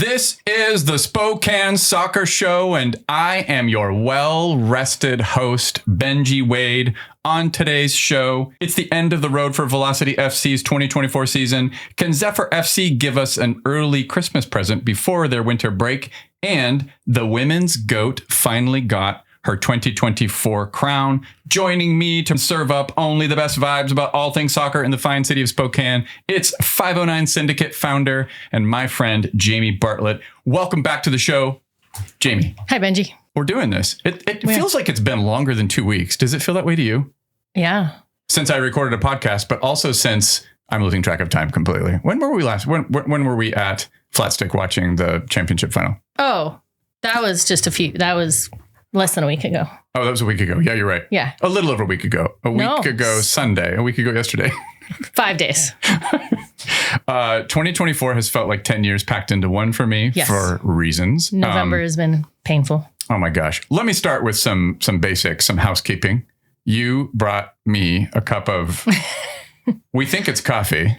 This is the Spokane Soccer Show, and I am your well-rested host, Benji Wade. On today's show, it's the end of the road for Velocity FC's 2024 season. Can Zephyr FC give us an early Christmas present before their winter break? And the women's GOAT finally got her 2024 crown. Joining me to serve up only the best vibes about all things soccer in the fine city of Spokane, it's 509 Syndicate founder and my friend, Jamie Bartlett. Welcome back to the show, Jamie. Hi, Benji. We're doing this. It feels like it's been longer than 2 weeks. Does it feel that way to you? Yeah. Since I recorded a podcast, but also since I'm losing track of time completely. When were we last? When were we at Flatstick watching the championship final? Oh, that was that was less than a week ago. Oh, that was a week ago. Yeah, you're right. Yeah. A little over a week ago. A week ago Sunday. A week ago yesterday. 5 days. 2024 has felt like 10 years packed into one for me for reasons. November has been painful. Oh my gosh. Let me start with some basics, some housekeeping. You brought me a cup of, we think it's coffee.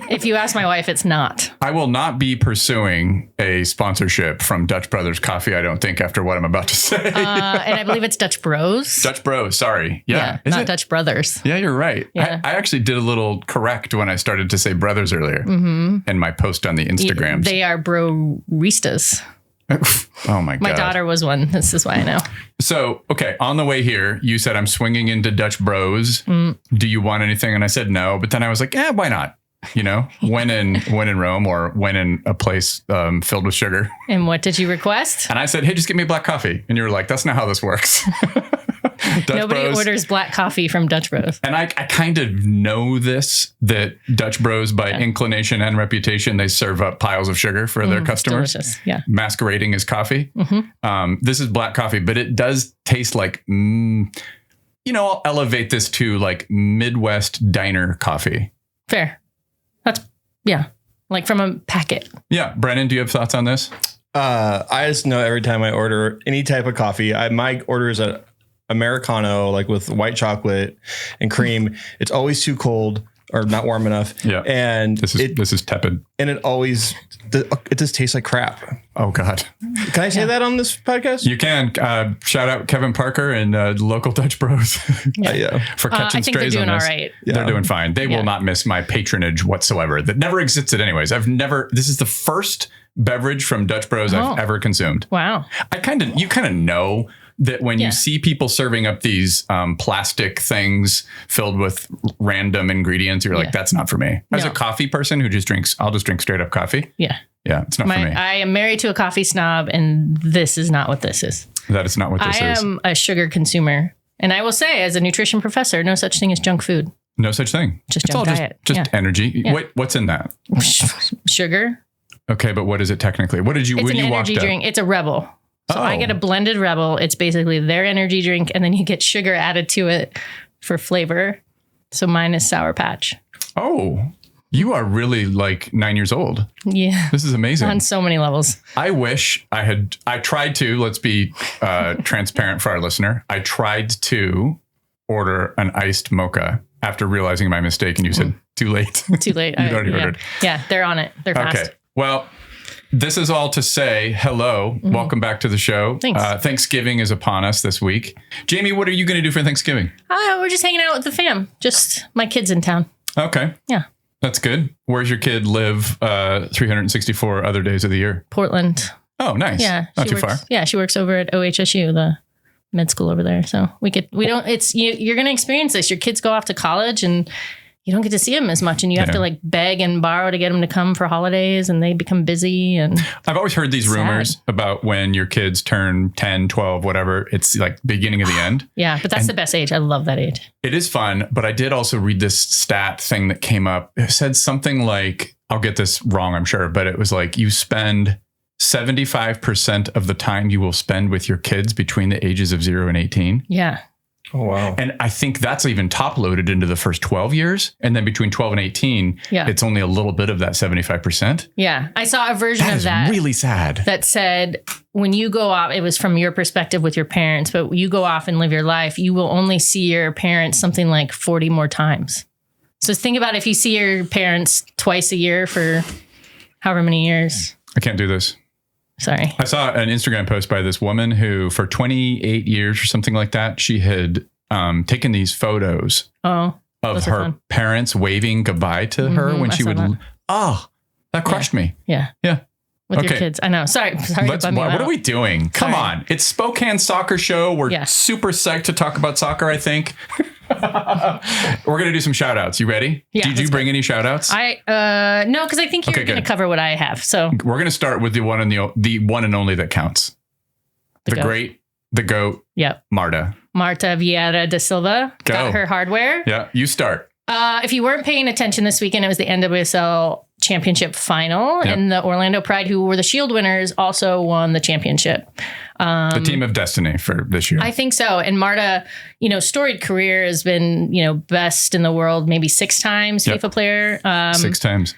If you ask my wife, it's not. I will not be pursuing a sponsorship from Dutch Brothers Coffee, I don't think, after what I'm about to say. And I believe it's Dutch Bros. Dutch Bros, sorry. Yeah. Not Dutch Brothers. Yeah, you're right. Yeah. I actually did a little correct when I started to say brothers earlier in my post on the Instagrams. They are bro-ristas. Oh my God. My daughter was one. This is why I know. So, okay. On the way here, you said I'm swinging into Dutch Bros. Do you want anything? And I said no. But then I was like, why not? You know, when in Rome or when in a place filled with sugar. And what did you request? And I said, hey, just give me black coffee. And you were like, that's not how this works. Nobody orders black coffee from Dutch Bros. And I kind of know that Dutch Bros, by inclination and reputation, they serve up piles of sugar for their customers. Delicious. Yeah. Masquerading as coffee. This is black coffee, but it does taste like, I'll elevate this to like Midwest diner coffee. Fair. Like from a packet. Yeah. Brennan, do you have thoughts on this? I just know every time I order any type of coffee, my order is a Americano, like with white chocolate and cream. It's always too cold or not warm enough. Yeah. And this is tepid. And it just tastes like crap. Oh God. Can I say that on this podcast? You can. Shout out Kevin Parker and local Dutch Bros. For catching strays on this. I think they're doing all right. Yeah. They're doing fine. They will not miss my patronage whatsoever. That never existed anyways. This is the first beverage from Dutch Bros I've ever consumed. Wow. You kind of know that when you see people serving up these plastic things filled with random ingredients, you're like, that's not for me. As a coffee person who I'll just drink straight up coffee. Yeah. Yeah, it's not for me. I am married to a coffee snob, and this is not what this is. That is not what this is. I am a sugar consumer. And I will say, as a nutrition professor, no such thing as junk food. No such thing. Just junk diet. Just energy. Yeah. What's in that? Sugar. Okay, but what is it technically? What did you? It's an energy drink. It's a Rebel. So I get a blended Rebel. It's basically their energy drink, and then you get sugar added to it for flavor. So mine is Sour Patch. Oh, you are really like 9 years old. Yeah. This is amazing. On so many levels. I wish I tried to, let's be transparent for our listener. I tried to order an iced mocha after realizing my mistake, and you said, too late. Too late. You'd already ordered. Yeah, they're on it. They're fast. Okay. Well, this is all to say hello. Welcome back to the show. Thanks. Thanksgiving is upon us this week. Jamie, what are you going to do for Thanksgiving? We're just hanging out with the fam. Just my kids in town. Okay. Yeah. That's good. Where's your kid live 364 other days of the year? Portland. Oh, nice. Yeah. Not too far. Yeah. She works over at OHSU, the med school over there. So you're going to experience this. Your kids go off to college and you don't get to see them as much, and you have to like beg and borrow to get them to come for holidays, and they become busy. And I've always heard these rumors about when your kids turn 10, 12, whatever, it's like beginning of the end. Yeah, but that's the best age. I love that age. It is fun, but I did also read this stat thing that came up. It said something like, I'll get this wrong, I'm sure, but it was like you spend 75% of the time you will spend with your kids between the ages of 0 and 18. Yeah. Oh, wow. And I think that's even top loaded into the first 12 years. And then between 12 and 18, it's only a little bit of that 75%. Yeah. I saw a version of that. Really sad. That said, when you go off, it was from your perspective with your parents, but you go off and live your life, you will only see your parents something like 40 more times. So think about if you see your parents twice a year for however many years. I can't do this. Sorry. I saw an Instagram post by this woman who for 28 years or something like that, she had taken these photos of her parents waving goodbye to her when she would. That crushed me. Yeah. Yeah. With your kids. I know. Sorry to bum you out. What are we doing? Come on. It's Spokane Soccer Show. We're super psyched to talk about soccer, I think. We're going to do some shout outs. You ready? Yeah, Did you bring any shout outs? No, because I think you're going to cover what I have. So we're going to start with the one and only that counts. The great, the GOAT. Yep. MARTA Vieira da Silva got her hardware. Yeah. You start. If you weren't paying attention this weekend, it was the NWSL championship final, and the Orlando Pride, who were the Shield winners, also won the championship. The team of destiny for this year. I think so. And MARTA, storied career, has been, best in the world maybe 6 times FIFA player. 6 times.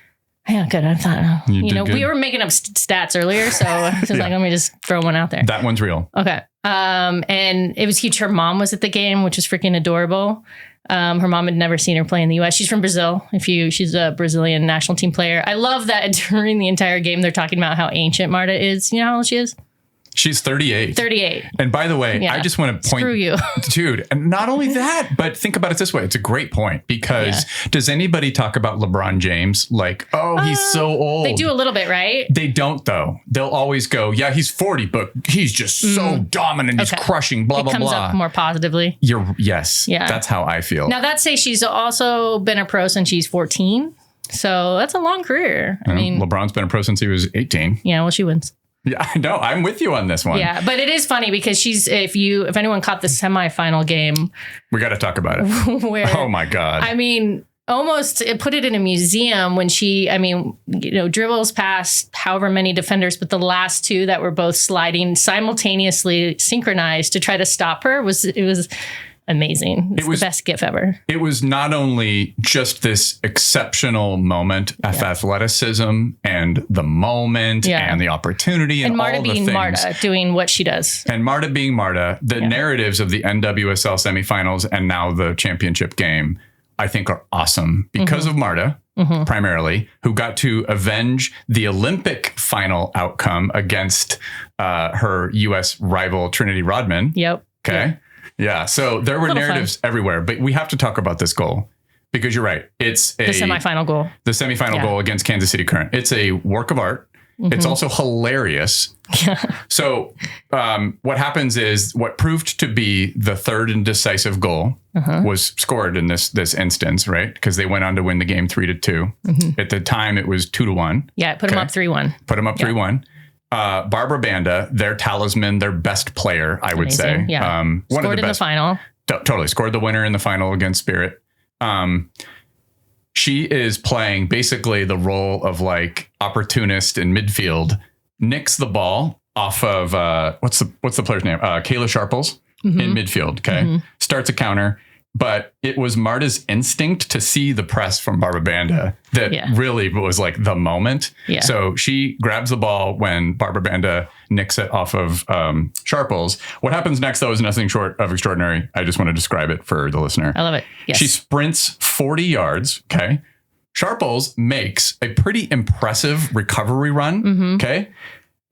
Yeah, good. I thought, we were making up stats earlier, so I was like, let me just throw one out there. That one's real. Okay. And it was huge. Her mom was at the game, which was freaking adorable. Her mom had never seen her play in the U.S. She's from Brazil. She's a Brazilian national team player. I love that during the entire game, they're talking about how ancient MARTA is. You know how old she is? She's 38. 38. And by the way, I just want to point. Screw you. Dude, and not only that, but think about it this way. It's a great point because does anybody talk about LeBron James like, he's so old? They do a little bit, right? They don't, though. They'll always go, yeah, he's 40, but he's just so dominant. He's crushing, blah, blah, blah. It comes up more positively. Yes. Yeah. That's how I feel. Now, that say she's also been a pro since she's 14. So that's a long career. I mean, LeBron's been a pro since he was 18. Yeah, well, she wins. Yeah, I know. I'm with you on this one. Yeah, but it is funny because if anyone caught the semifinal game, we got to talk about it. Oh my God. I mean, almost put it in a museum when she, dribbles past however many defenders, but the last 2 that were both sliding simultaneously synchronized to try to stop her was amazing. It was the best GIF ever. It was not only just this exceptional moment of athleticism and the moment and the opportunity and MARTA all the being things. MARTA doing what she does. And MARTA being MARTA, the narratives of the NWSL semifinals and now the championship game, I think are awesome because of MARTA. Primarily, who got to avenge the Olympic final outcome against her U.S. rival Trinity Rodman. Yep. Okay. Yep. Yeah, so there were narratives everywhere, but we have to talk about this goal because you're right. It's the semifinal goal. The semifinal goal against Kansas City Current. It's a work of art. It's also hilarious. So what happens is what proved to be the third and decisive goal was scored in this instance, right? Because they went on to win the game 3-2. At the time, it was 2-1. Yeah, put them up 3-1. Put them up 3-1. Barbara Banda, their talisman, their best player, I would say. Yeah. One scored of the in best, the final. Totally. Scored the winner in the final against Spirit. She is playing basically the role of like opportunist in midfield, nicks the ball off of, what's the player's name? Kayla Sharples in midfield. Okay. Starts a counter. But it was MARTA's instinct to see the press from Barbara Banda that really was like the moment. Yeah. So she grabs the ball when Barbara Banda nicks it off of Sharples. What happens next, though, is nothing short of extraordinary. I just want to describe it for the listener. I love it. Yes. She sprints 40 yards. Okay. Sharples makes a pretty impressive recovery run. Okay.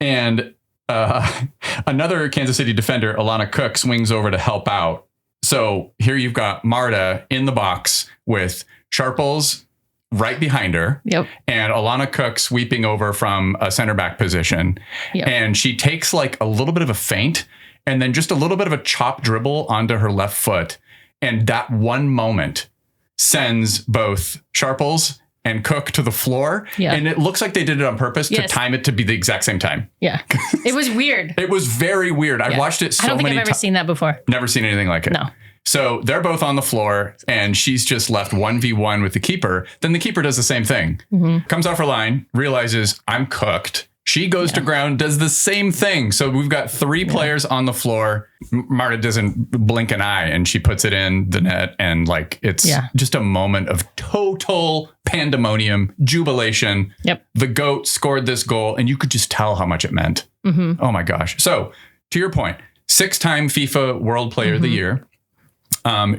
And another Kansas City defender, Alana Cook, swings over to help out. So here you've got MARTA in the box with Sharples right behind her and Alana Cook sweeping over from a center back position. And she takes like a little bit of a feint and then just a little bit of a chop dribble onto her left foot. And that one moment sends both Sharples and Cook to the floor. And it looks like they did it on purpose to time it to be the exact same time. Yeah. It was weird. It was very weird. I watched it so many times. I don't think I've ever seen that before. Never seen anything like it. No. So they're both on the floor and she's just left 1v1 with the keeper. Then the keeper does the same thing. Comes off her line, realizes I'm cooked. She goes to ground, does the same thing. So we've got 3 players on the floor. MARTA doesn't blink an eye and she puts it in the net. And like, it's just a moment of total pandemonium, jubilation. The GOAT scored this goal and you could just tell how much it meant. Oh my gosh. So to your point, 6-time FIFA World Player of the Year.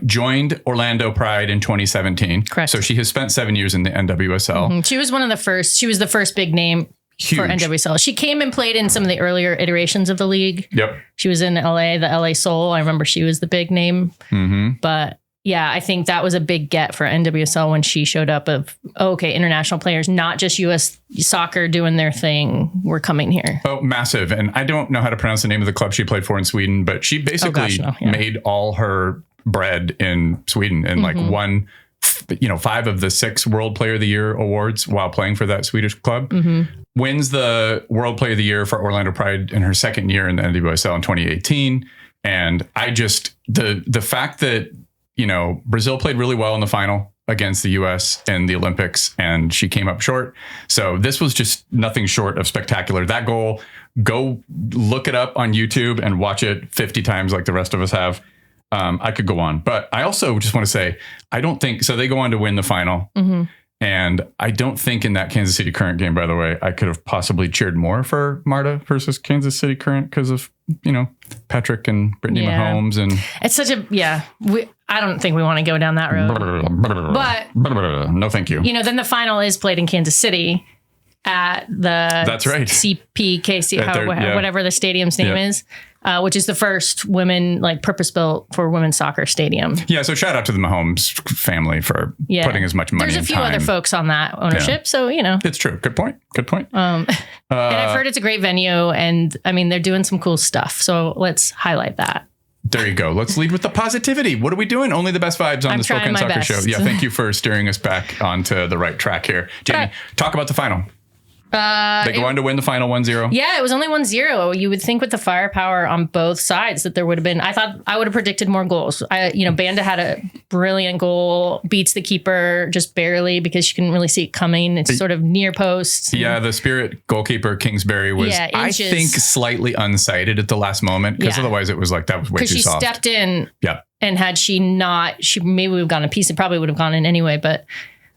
Joined Orlando Pride in 2017. Correct. So she has spent 7 years in the NWSL. She was one of the first. She was the first big name. for NWSL. She came and played in some of the earlier iterations of the league. Yep. She was in LA, the LA Soul. I remember she was the big name. But yeah, I think that was a big get for NWSL when she showed up of, international players, not just US soccer doing their thing. We're coming here. Oh, massive. And I don't know how to pronounce the name of the club she played for in Sweden, but she basically made all her bread in Sweden and like won 5 of the 6 World Player of the Year awards while playing for that Swedish club. Wins the World Player of the Year for Orlando Pride in her second year in the NWSL in 2018. And I just, the fact that, Brazil played really well in the final against the US in the Olympics and she came up short. So this was just nothing short of spectacular. That goal, go look it up on YouTube and watch it 50 times like the rest of us have. I could go on, but I also just want to say, I don't think, so they go on to win the final. And I don't think in that Kansas City Current game, by the way, I could have possibly cheered more for MARTA versus Kansas City Current because of, Patrick and Brittany Mahomes. And it's such a, I don't think we want to go down that road. But no, thank you. Then the final is played in Kansas City at the That's right. CPKC, whatever the stadium's name is. Which is the first women, purpose-built for women's soccer stadium. Yeah, so shout out to the Mahomes family for putting as much money. There's a few other folks on that ownership, so it's true. Good point. And I've heard it's a great venue, and I mean they're doing some cool stuff. So let's highlight that. There you go. Let's lead with the positivity. What are we doing? Only the best vibes on the Spokane Soccer Show. Yeah, thank you for steering us back onto the right track here, Jamie. Talk about the final. They go on to win the final 1-0. Yeah, it was only 1-0. You would think with the firepower on both sides that there would have been, I thought I would have predicted more goals. Banda had a brilliant goal, beats the keeper just barely because she couldn't really see it coming. It's sort of near post. Yeah, the Spirit goalkeeper Kingsbury was, I think, slightly unsighted at the last moment because otherwise it was like, that was way too soft. Because she stepped in and had she not, she maybe would have gone a piece. It probably would have gone in anyway, but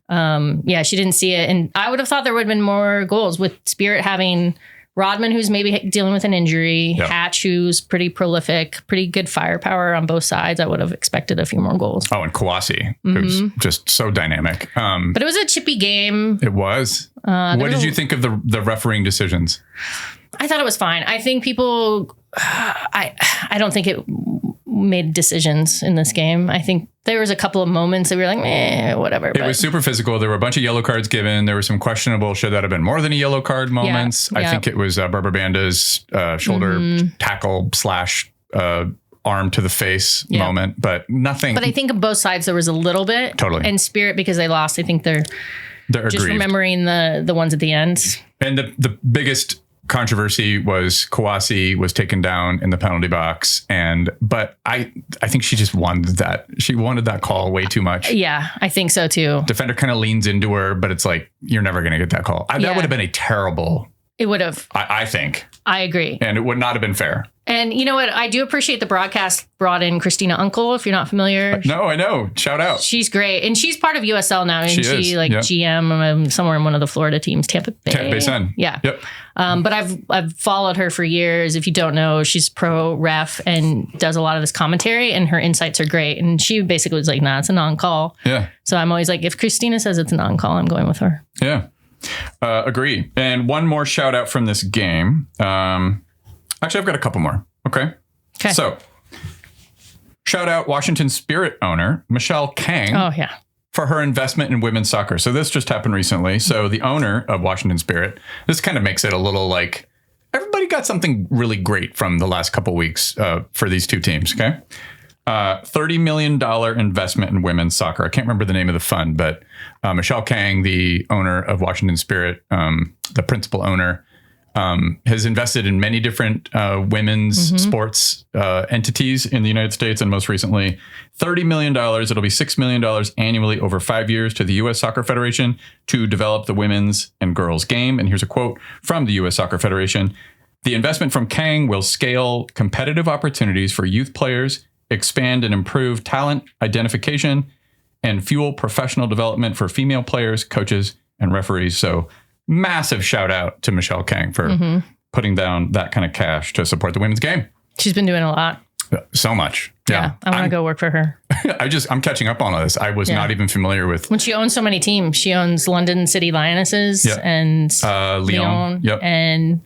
she didn't see it. And I would have thought there would have been more goals with Spirit having Rodman, who's maybe dealing with an injury, Hatch, who's pretty prolific, pretty good firepower on both sides. I would have expected a few more goals. Oh, and Kouassi, who's just so dynamic. But it was a chippy game. It was. What did you think of the refereeing decisions? I thought it was fine. I think people, I don't think it made decisions in this game. I think there was a couple of moments that we were like, whatever. It was super physical. There were a bunch of yellow cards given. There were some questionable, should that have been more than a yellow card moments. I think it was Barbara Banda's shoulder tackle / arm to the face moment, but nothing. But I think on both sides there was a little bit. Totally. And Spirit, because they lost, I think they're just aggrieved. remembering the ones at the end. And the biggest controversy was Kouassi was taken down in the penalty box, but I think she just wanted that. She wanted that call way too much. Yeah, I think so too. Defender kind of leans into her, but it's like, you're never going to get that call. That would have been a terrible. It would have. I think. I agree. And it would not have been fair. And you know what? I do appreciate the broadcast brought in Christina Uncle, if you're not familiar. No, I know. Shout out. She's great. And she's part of USL now. And she GM somewhere in one of the Florida teams, Tampa Bay Sun. Yeah. Yep. But I've followed her for years. If you don't know, she's pro ref and does a lot of this commentary, and her insights are great. And she basically was like, nah, it's a non-call. Yeah. So I'm always like, if Christina says it's a non-call, I'm going with her. Yeah. Agree. And one more shout out from this game. Actually, I've got a couple more. Okay. So, shout out Washington Spirit owner, Michelle Kang. Oh, yeah. For her investment in women's soccer. So this just happened recently. So the owner of Washington Spirit, this kind of makes it a little like everybody got something really great from the last couple weeks for these two teams. Okay. $30 million investment in women's soccer. I can't remember the name of the fund, but Michelle Kang, the owner of Washington Spirit, the principal owner, has invested in many different women's sports entities in the United States. And most recently, $30 million. It'll be $6 million annually over 5 years to the U.S. Soccer Federation to develop the women's and girls game. And here's a quote from the U.S. Soccer Federation. The investment from Kang will scale competitive opportunities for youth players, expand and improve talent identification, and fuel professional development for female players, coaches, and referees. So massive shout out to Michelle Kang for putting down that kind of cash to support the women's game. She's been doing a lot. So much. Yeah. I want to go work for her. I'm catching up on all this. I was not even familiar with. When she owns so many teams, she owns London City Lionesses and Lyon and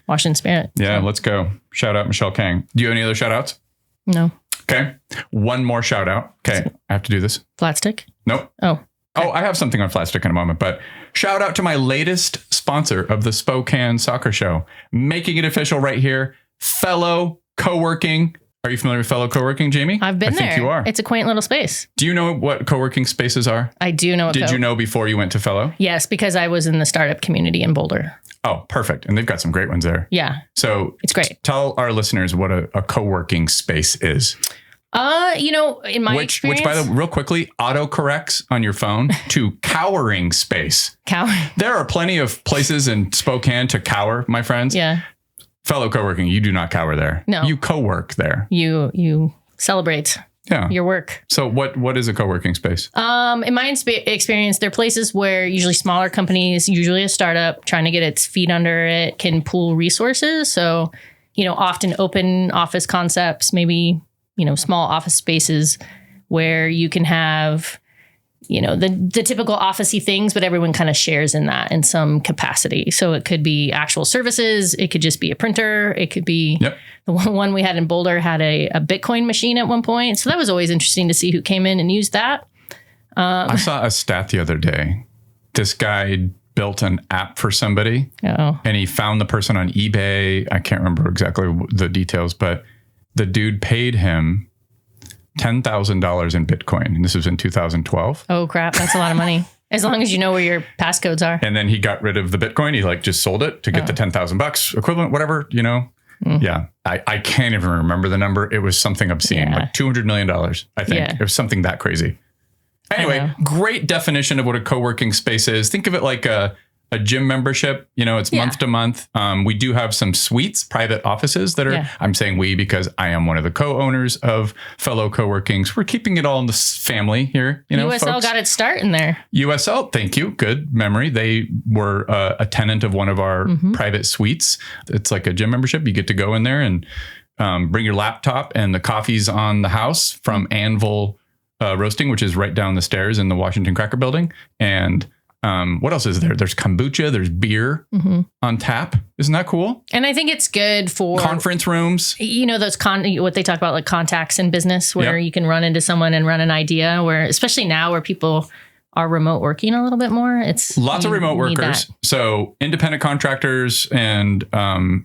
Washington Spirit. Yeah, let's go. Shout out Michelle Kang. Do you have any other shout outs? No. Okay. One more shout out. Okay. I have to do this. Flat Stick? Nope. Oh, I have something on Flat Stick in a moment, but shout out to my latest sponsor of the Spokane Soccer Show, making it official right here, Fellow Co-working. Are you familiar with Fellow Co-working, Jamie? I've been there. I think you are. It's a quaint little space. Do you know what co-working spaces are? I do know. Did you know before you went to Fellow? Yes, because I was in the startup community in Boulder. Oh, perfect. And they've got some great ones there. Yeah. So it's great. Tell our listeners what a co-working space is. In my experience, which by the real quickly autocorrects on your phone to cowering space. There are plenty of places in Spokane to cower, my friends. Yeah. Fellow co-working, you do not cower there. No. You co-work there. You celebrate your work. So what is a co-working space? In my experience, they're places where usually smaller companies, usually a startup trying to get its feet under it, can pool resources. So, often open office concepts, maybe, small office spaces where you can have, the typical office-y things, but everyone kind of shares in that in some capacity. So it could be actual services. It could just be a printer. It could be the one we had in Boulder had a Bitcoin machine at one point. So that was always interesting to see who came in and used that. I saw a stat the other day. This guy built an app for somebody and he found the person on eBay. I can't remember exactly the details, but the dude paid him $10,000 in Bitcoin. And this was in 2012. Oh, crap. That's a lot of money. As long as you know where your passcodes are. And then he got rid of the Bitcoin. He just sold it to get the $10,000 equivalent, whatever, Yeah. I can't even remember the number. It was something obscene, like $200 million, I think. Yeah. It was something that crazy. Anyway, great definition of what a co-working space is. Think of it like a gym membership. It's month to month. We do have some suites, private offices that are, I'm saying we because I am one of the co-owners of Fellow Co-workings. We're keeping it all in the family here. USL folks. got its start in there. USL, thank you. Good memory. They were a tenant of one of our private suites. It's like a gym membership. You get to go in there and bring your laptop, and the coffee's on the house from Anvil Roasting, which is right down the stairs in the Washington Cracker Building. And what else is there? There's kombucha, there's beer on tap. Isn't that cool? And I think it's good for conference rooms. Those what they talk about, like contacts in business, where you can run into someone and run an idea, where especially now where people are remote working a little bit more. It's lots of remote workers. So independent contractors and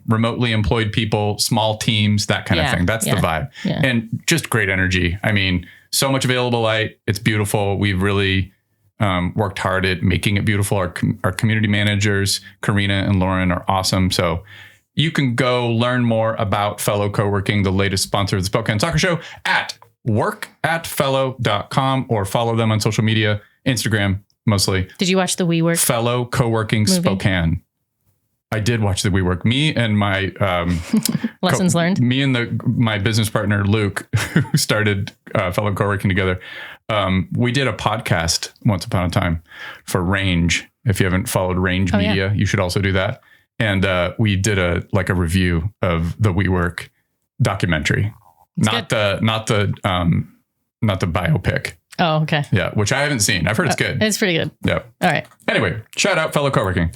remotely employed people, small teams, that kind of thing. That's the vibe. Yeah. And just great energy. I mean, so much available light. It's beautiful. We've really worked hard at making it beautiful. Our community managers, Karina and Lauren, are awesome. So you can go learn more about Fellow Co-working, the latest sponsor of the Spokane Soccer Show, at workatfellow.com, or follow them on social media, Instagram mostly. Did you watch the WeWork Fellow Co-working movie? Spokane. I did watch the WeWork. Me and my lessons learned. Me and my business partner Luke, who started Fellow Co-working together. We did a podcast once upon a time for Range. If you haven't followed Range Media, you should also do that. And we did a review of the WeWork documentary, not the biopic. Oh, okay. Yeah, which I haven't seen. I've heard it's good. It's pretty good. Yeah. All right. Anyway, shout out Fellow Co-working.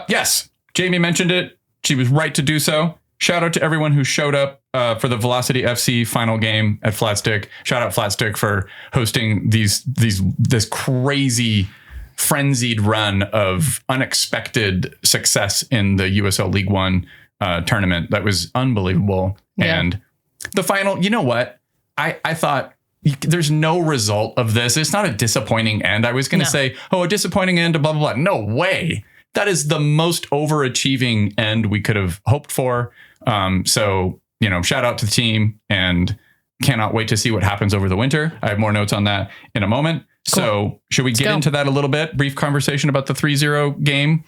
Yes, Jamie mentioned it. She was right to do so. Shout out to everyone who showed up for the Velocity FC final game at Flatstick. Shout out Flatstick for hosting this crazy frenzied run of unexpected success in the USL League One tournament. That was unbelievable. Yeah. And the final, you know what? I thought there's no result of this. It's not a disappointing end. I was going to say, a disappointing end, blah, blah, blah. No way. That is the most overachieving end we could have hoped for. So, shout out to the team, and cannot wait to see what happens over the winter. I have more notes on that in a moment. Cool. So should we get into that a little bit? Brief conversation about the 3-0 game?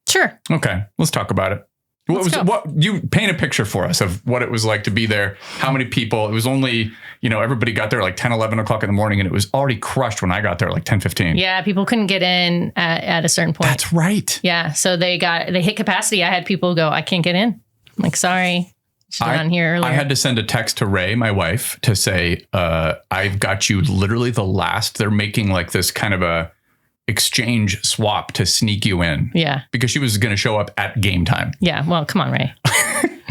Sure. Okay. Let's talk about it. What you paint a picture for us of what it was like to be there? How many people? It was only, everybody got there like 10, 11 o'clock in the morning, and it was already crushed when I got there like 10, 15. Yeah. People couldn't get in at a certain point. That's right. Yeah. So they hit capacity. I had people go, I can't get in. I'm like, sorry. Should have been here earlier. I had to send a text to Ray, my wife, to say, I've got you literally the last. They're making like this kind of a exchange swap to sneak you in. Yeah. Because she was going to show up at game time. Yeah. Well, come on, Ray.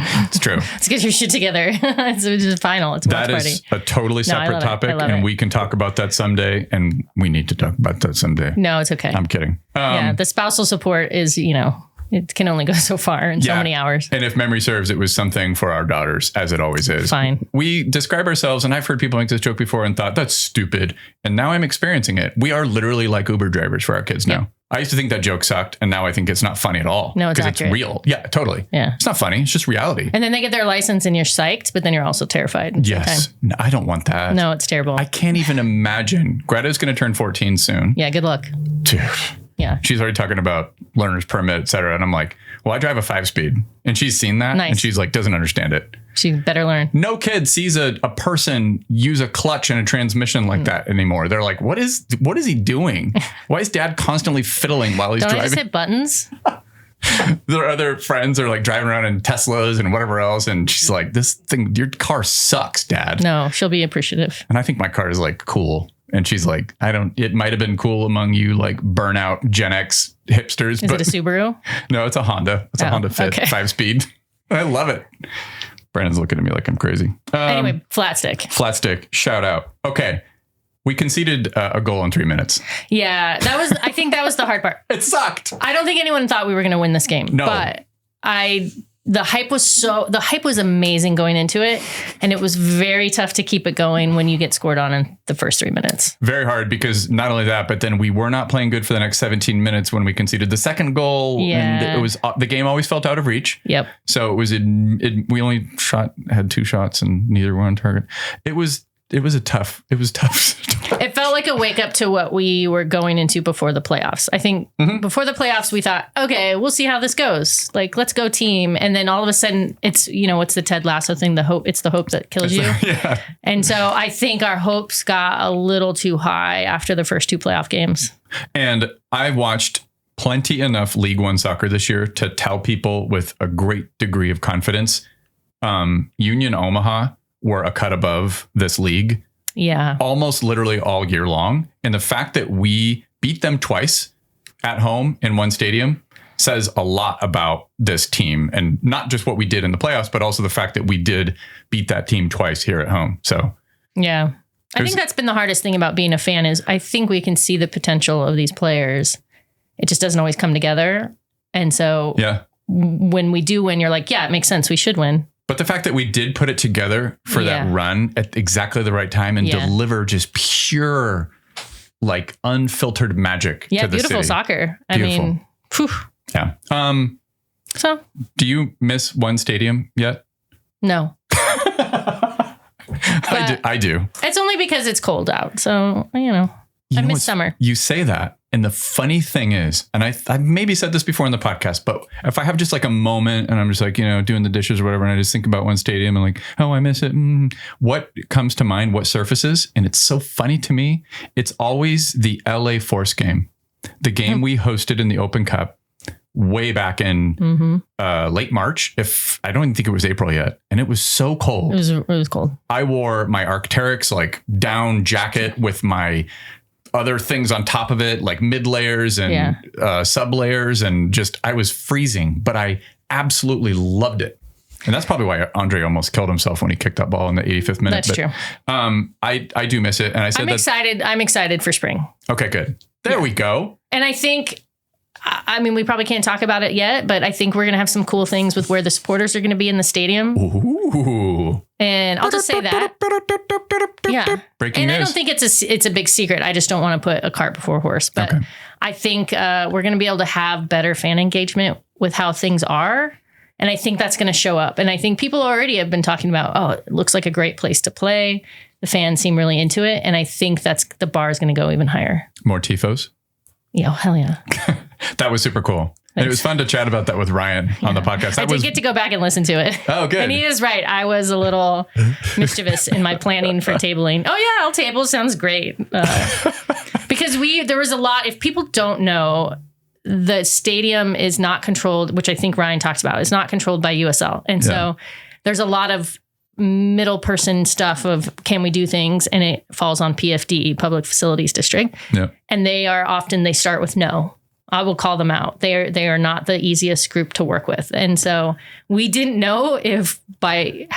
It's true. Let's get your shit together. It's just final. It's a watch party. That is a totally separate topic, and we can talk about that someday. And we need to talk about that someday. No, it's okay. I'm kidding. Yeah, the spousal support is, it can only go so far in so many hours. And if memory serves, it was something for our daughters, as it always is. Fine. We describe ourselves, and I've heard people make this joke before and thought, that's stupid. And now I'm experiencing it. We are literally like Uber drivers for our kids now. I used to think that joke sucked, and now I think it's not funny at all. No, it's accurate. Because it's real. Yeah, totally. Yeah. It's not funny. It's just reality. And then they get their license and you're psyched, but then you're also terrified. Yes. No, I don't want that. No, it's terrible. I can't even imagine. Greta's going to turn 14 soon. Yeah, good luck. Dude. Yeah. She's already talking about learner's permit, et cetera. And I'm like, well, I drive a 5-speed. And she's seen that. Nice. And she's like, doesn't understand it. She better learn. No kid sees a person use a clutch and a transmission like that anymore. They're like, what is he doing? Why is dad constantly fiddling while he's Don't driving? I just hit buttons? Their other friends are like driving around in Teslas and whatever else. And she's like, this thing, your car sucks, dad. No, she'll be appreciative. And I think my car is like cool. And she's like, it might have been cool among you, like burnout Gen X hipsters. Is it a Subaru? No, it's a Honda. It's a Honda Fit 5-speed. I love it. Brandon's looking at me like I'm crazy. Anyway, flat stick. Flat stick. Shout out. Okay. We conceded a goal in 3 minutes. Yeah, I think that was the hard part. It sucked. I don't think anyone thought we were going to win this game. No. But the hype was amazing going into it. And it was very tough to keep it going when you get scored on in the first 3 minutes. Very hard, because not only that, but then we were not playing good for the next 17 minutes when we conceded the second goal. Yeah. And it was, the game always felt out of reach. Yep. So we only had 2 shots and neither were on target. It was tough. It felt like a wake up to what we were going into before the playoffs. I think before the playoffs, we thought, okay, we'll see how this goes. Like, let's go team. And then all of a sudden it's, what's the Ted Lasso thing? It's the hope that kills you. Yeah. And so I think our hopes got a little too high after the first 2 playoff games. And I watched plenty enough League One soccer this year to tell people with a great degree of confidence, Union Omaha were a cut above this league. Yeah. Almost literally all year long. And the fact that we beat them twice at home in one stadium says a lot about this team, and not just what we did in the playoffs, but also the fact that we did beat that team twice here at home. So, yeah, I think that's been the hardest thing about being a fan is I think we can see the potential of these players. It just doesn't always come together. And so when we do win, you're like, yeah, it makes sense. We should win. But the fact that we did put it together for that run at exactly the right time and deliver just pure, like unfiltered magic to the beautiful city. Soccer. Beautiful. I mean, whew. Yeah. So do you miss one stadium yet? No. I do. It's only because it's cold out. So, I miss summer. You say that. And the funny thing is, and I maybe said this before in the podcast, but if I have just like a moment and I'm just like, doing the dishes or whatever, and I just think about one stadium and like, oh, I miss it. What comes to mind? What surfaces? And it's so funny to me. It's always the LA Force game, the game we hosted in the Open Cup way back in late March. I don't even think it was April yet. And it was so cold. It was cold. I wore my Arc'teryx like down jacket with my other things on top of it, like mid layers and sub layers. And just, I was freezing, but I absolutely loved it. And that's probably why Andre almost killed himself when he kicked that ball in the 85th minute. That's true. I do miss it. And I said I'm excited for spring. Okay, good. There we go. And I think, we probably can't talk about it yet, but I think we're going to have some cool things with where the supporters are going to be in the stadium. Ooh. And I'll just say that. Yeah. Breaking news. I don't think it's a big secret. I just don't want to put a cart before a horse. But I think we're going to be able to have better fan engagement with how things are. And I think that's going to show up. And I think people already have been talking about, it looks like a great place to play. The fans seem really into it. And I think the bar is going to go even higher. More tifos? Yeah, hell yeah. That was super cool. And it was fun to chat about that with Ryan on the podcast. I did get to go back and listen to it. Oh, good. And he is right. I was a little mischievous in my planning for tabling. Oh, yeah, I'll table. Sounds great. Because there was a lot. If people don't know, the stadium is not controlled, which I think Ryan talks about, is not controlled by USL. And so there's a lot of middle person stuff of can we do things, and it falls on PFD, Public Facilities District. Yeah. And they start with no. I will call them out. They are not the easiest group to work with. And so we didn't know if by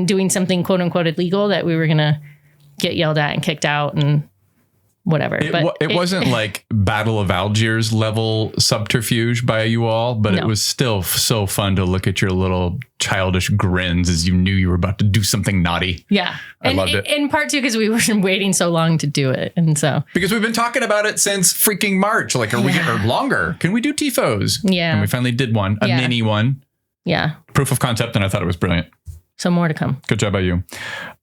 doing something quote unquote illegal that we were going to get yelled at and kicked out and whatever. It wasn't like Battle of Algiers level subterfuge by you all, but it was still so fun to look at your little childish grins as you knew you were about to do something naughty. Yeah. I loved it. In part 2, because we were waiting so long to do it. And so. Because we've been talking about it since freaking March. Like, we getting longer? Can we do TIFOs? Yeah. And we finally did one, a mini one. Yeah. Proof of concept, and I thought it was brilliant. So more to come. Good job by you.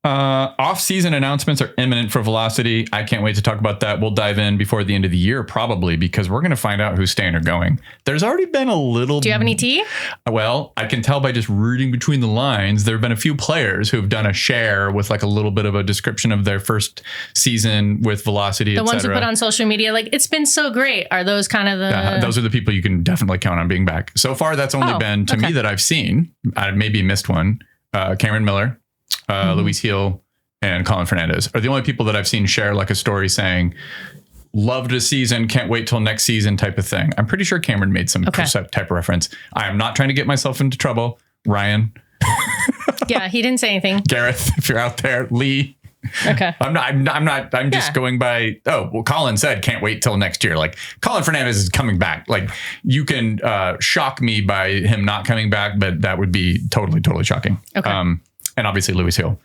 Off-season announcements are imminent for Velocity. I can't wait to talk about that. We'll dive in before the end of the year, probably, because we're going to find out who's staying or going. There's already been a little... Do you have any tea? Well, I can tell by just reading between the lines. There have been a few players who have done a share with like a little bit of a description of their first season with Velocity, The ones who put on social media, like, it's been so great. Are those kind of the... those are the people you can definitely count on being back. So far, that's only been, to me, that I've seen. I maybe missed one. Cameron Miller, Luis Hill, and Colin Fernandez are the only people that I've seen share like a story saying, loved a season, can't wait till next season type of thing. I'm pretty sure Cameron made some type of reference. I am not trying to get myself into trouble. Ryan. Yeah, he didn't say anything. Gareth, if you're out there. Lee. Okay. I'm just going by, Colin said can't wait till next year. Like, Colin Fernandez is coming back. Like, you can shock me by him not coming back, but that would be totally shocking. Okay. And obviously Luis Hill.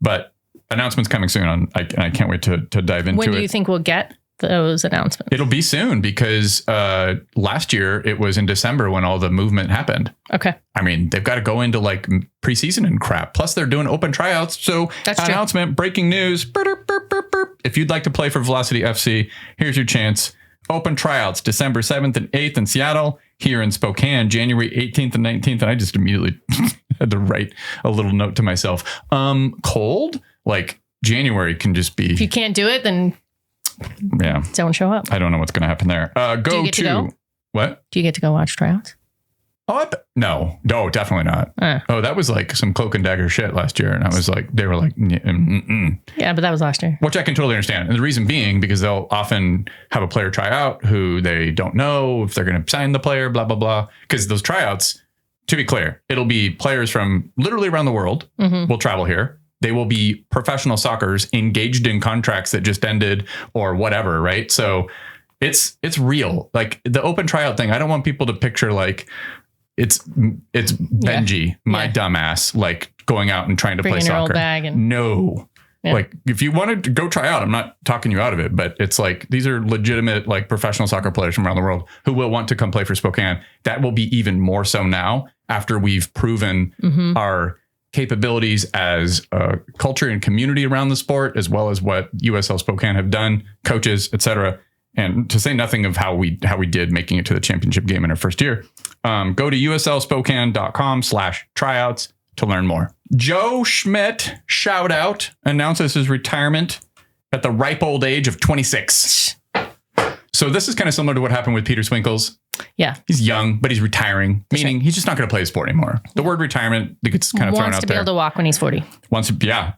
But announcements coming soon and I can't wait to dive into it. When do you think we'll get those announcements? It'll be soon because last year it was in December when all the movement happened. Okay. I mean, they've got to go into like preseason and crap. Plus, they're doing open tryouts. So, announcement, breaking news. If you'd like to play for Velocity FC, here's your chance. Open tryouts December 7th and 8th in Seattle. Here in Spokane, January 18th and 19th. And I just immediately had to write a little note to myself. Cold? Like, January can just be... If you can't do it, then... Yeah. Don't show up. I don't know what's going to happen there. Do you get to go? What? Do you get to go watch tryouts? Oh, no, definitely not. Oh, that was like some cloak and dagger shit last year. And I was like, they were like, yeah, but that was last year. Which I can totally understand. And the reason being, because they'll often have a player try out who they don't know if they're going to sign the player, blah, blah, blah. Because those tryouts, to be clear, it'll be players from literally around the world will travel here. They will be professional soccers engaged in contracts that just ended or whatever, right? So it's real. Like the open tryout thing, I don't want people to picture like it's Benji, my dumbass, like going out and trying to play soccer. Old bag no. Yeah. Like if you wanted to go try out, I'm not talking you out of it, but it's like these are legitimate like professional soccer players from around the world who will want to come play for Spokane. That will be even more so now after we've proven our capabilities as a culture and community around the sport, as well as what USL Spokane have done, coaches, etc. And to say nothing of how we did making it to the championship game in our first year. Go to uslspokane.com/tryouts to learn more. Joe Schmidt, shout out, announces his retirement at the ripe old age of 26. So this is kind of similar to what happened with Peter Swinkles. Yeah. He's young, but he's retiring, meaning he's just not going to play the sport anymore. The word retirement gets kind of thrown out there. Wants to be able to walk when he's 40.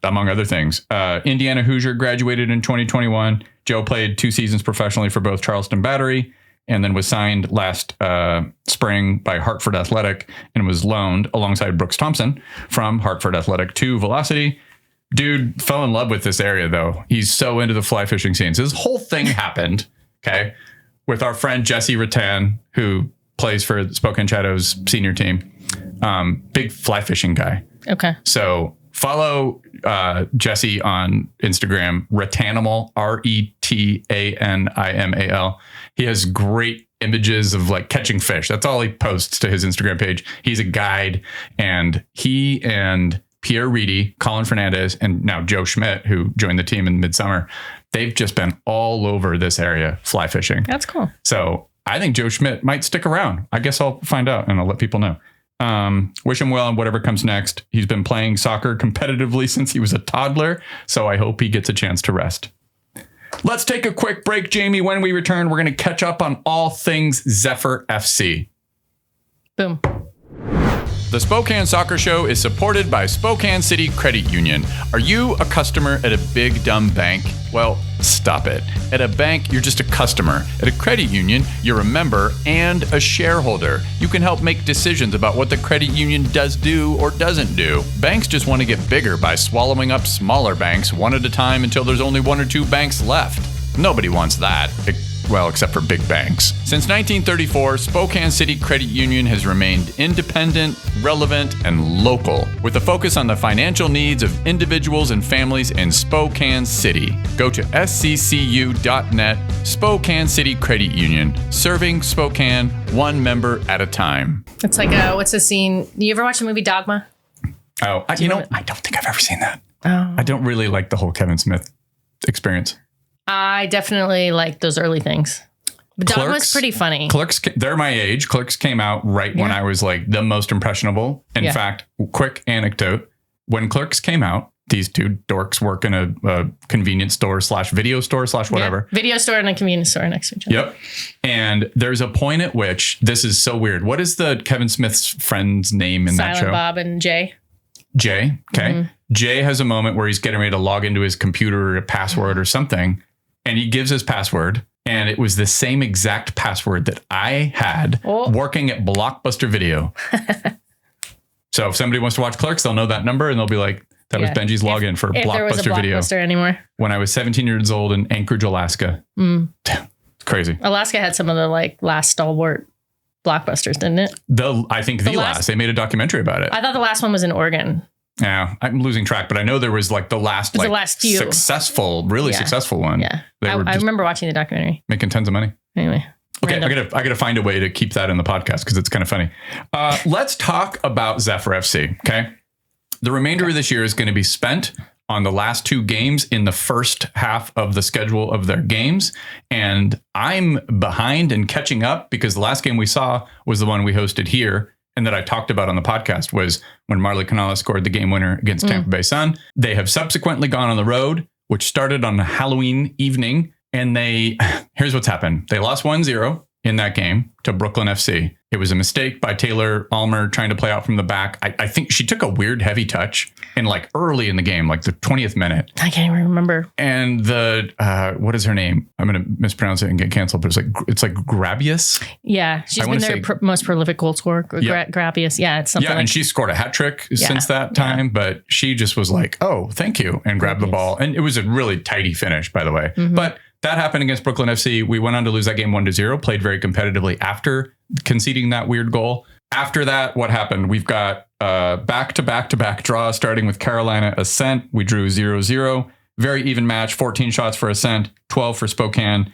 Among other things. Indiana Hoosier graduated in 2021. Joe played 2 seasons professionally for both Charleston Battery and then was signed last spring by Hartford Athletic and was loaned alongside Brooks Thompson from Hartford Athletic to Velocity. Dude fell in love with this area, though. He's so into the fly fishing scenes. This whole thing happened, okay, with our friend Jesse Rattan, who plays for the Spokane Shadows senior team. Big fly fishing guy. Okay. So follow Jesse on Instagram, Rattanimal, RETANIMAL. He has great images of like catching fish. That's all he posts to his Instagram page. He's a guide, and he and Pierre Reedy, Colin Fernandez, and now Joe Schmidt, who joined the team in midsummer, they've just been all over this area fly fishing. That's cool. So I think Joe Schmidt might stick around. I guess I'll find out and I'll let people know. Wish him well on whatever comes next. He's been playing soccer competitively since he was a toddler, so I hope he gets a chance to rest. Let's take a quick break, Jamie. When we return, we're going to catch up on all things Zephyr FC. Boom. The Spokane Soccer Show is supported by Spokane City Credit Union. Are you a customer at a big dumb bank? Well, stop it. At a bank, you're just a customer. At a credit union, you're a member and a shareholder. You can help make decisions about what the credit union does do or doesn't do. Banks just want to get bigger by swallowing up smaller banks one at a time until there's only one or two banks left. Nobody wants that. Well, except for big banks. Since 1934, Spokane City Credit Union has remained independent, relevant, and local, with a focus on the financial needs of individuals and families in Spokane City. Go to sccu.net, Spokane City Credit Union, serving Spokane one member at a time. It's like, what's the scene? You ever watch the movie Dogma? Oh, I don't think I've ever seen that. Oh. I don't really like the whole Kevin Smith experience. I definitely like those early things. But Dogma's pretty funny. Clerks, they're my age. Clerks came out right when I was like the most impressionable. In fact, quick anecdote. When Clerks came out, these two dorks work in a convenience store / video store / whatever. Yeah. Video store and a convenience store next to each other. Yep. And there's a point at which, this is so weird. What is the Kevin Smith's friend's name in that show? Silent Bob and Jay. Jay. Okay. Mm-hmm. Jay has a moment where he's getting ready to log into his computer or a password or something. And he gives his password, and it was the same exact password that I had working at Blockbuster Video. So if somebody wants to watch Clerks, they'll know that number, and they'll be like, that was Benji's login for Blockbuster there was a Video. Blockbuster anymore. When I was 17 years old in Anchorage, Alaska. It's crazy. Alaska had some of the last stalwart Blockbusters, didn't it? I think the last. They made a documentary about it. I thought the last one was in Oregon. Yeah, I'm losing track, but I know there was the last few successful one. Yeah, I remember watching the documentary, making tons of money. Anyway, okay, I gotta find a way to keep that in the podcast because it's kind of funny. Let's talk about Zephyr FC. Okay, the remainder of this year is going to be spent on the last two games in the first half of the schedule of their games, and I'm behind and catching up because the last game we saw was the one we hosted here. And that I talked about on the podcast was when Marley Canales scored the game winner against Tampa Bay Sun. They have subsequently gone on the road, which started on Halloween evening. And here's what's happened. They lost 1-0 in that game to Brooklyn FC. It was a mistake by Taylor Almer trying to play out from the back. I think she took a weird heavy touch in early in the game, the 20th minute. I can't even remember. And what is her name? I'm going to mispronounce it and get canceled, but it's like Grabius. Yeah. She's been their most prolific goal scorer. Grabius. Yeah. It's something. Yeah. And she scored a hat trick since that time, but she just was like, oh, thank you. And grabbed the ball. And it was a really tidy finish, by the way. Mm-hmm. But that happened against Brooklyn FC. We went on to lose that game 1-0, played very competitively after conceding that weird goal. After that, what happened? We've got back-to-back draw starting with Carolina Ascent. We drew 0-0. Very even match, 14 shots for Ascent, 12 for Spokane.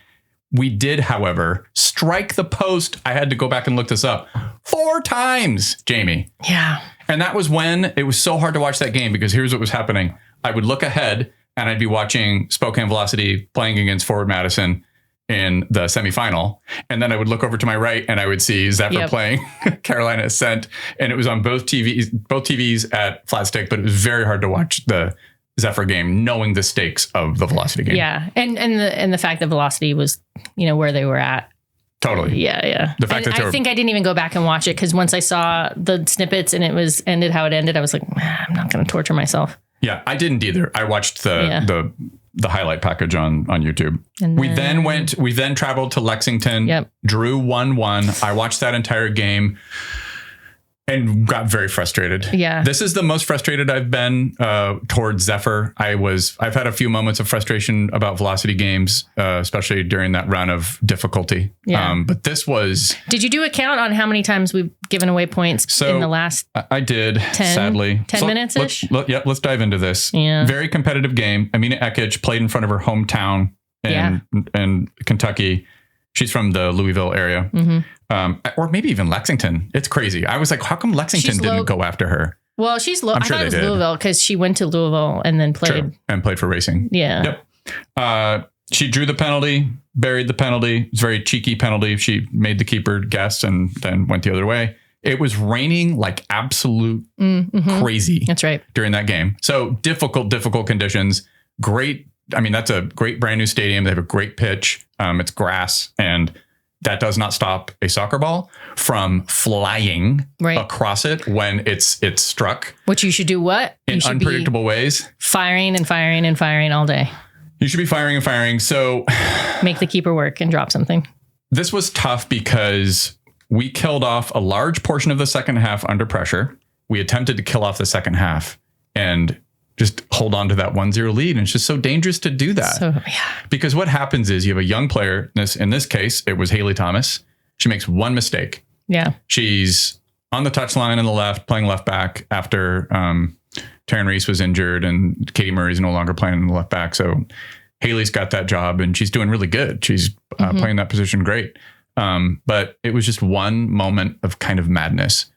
We did, however, strike the post. I had to go back and look this up 4 times, Jamie. Yeah. And that was when it was so hard to watch that game because here's what was happening. I would look ahead and I'd be watching Spokane Velocity playing against Forward Madison in the semifinal. And then I would look over to my right and I would see Zephyr playing Carolina Ascent. And it was on both TVs at flat stick, but it was very hard to watch the Zephyr game, knowing the stakes of the Velocity game. Yeah. And the fact that Velocity was, where they were at. Totally. Yeah. The fact that I think I didn't even go back and watch it because once I saw the snippets and it was ended how it ended, I was like, I'm not going to torture myself. Yeah, I didn't either. I watched the highlight package on YouTube. And we then traveled to Lexington, drew 1-1. I watched that entire game and got very frustrated. Yeah. This is the most frustrated I've been towards Zephyr. I've had a few moments of frustration about Velocity games, especially during that run of difficulty. Yeah. But this was... Did you do a count on how many times we've given away points in the last... I did, sadly. 10 minutes-ish? Let's dive into this. Yeah. Very competitive game. Amina Ekic played in front of her hometown in Kentucky. She's from the Louisville area. Mm-hmm. Or maybe even Lexington. It's crazy. I was like, how come Lexington didn't go after her? Well, she's low. I thought it was Louisville because she went to Louisville and then played. True. And played for Racing. Yeah. Yep. She drew the penalty, buried the penalty. It was a very cheeky penalty. She made the keeper guess and then went the other way. It was raining like absolute crazy. That's right. During that game. So difficult conditions. Great. I mean, that's a great brand new stadium. They have a great pitch. It's grass and that does not stop a soccer ball from flying across it when it's struck. Which you should do what? In unpredictable ways. Firing and firing and firing all day. You should be firing and firing. So make the keeper work and drop something. This was tough because we killed off a large portion of the second half under pressure. We attempted to kill off the second half and just hold on to that 1-0 lead. And it's just so dangerous to do that. So, because what happens is you have a young player. In this case, it was Haley Thomas. She makes one mistake. Yeah. She's on the touchline on the left, playing left back after Taryn Reese was injured and Katie Murray's no longer playing in the left back. So Haley's got that job and she's doing really good. She's playing that position great. But it was just one moment of kind of madness.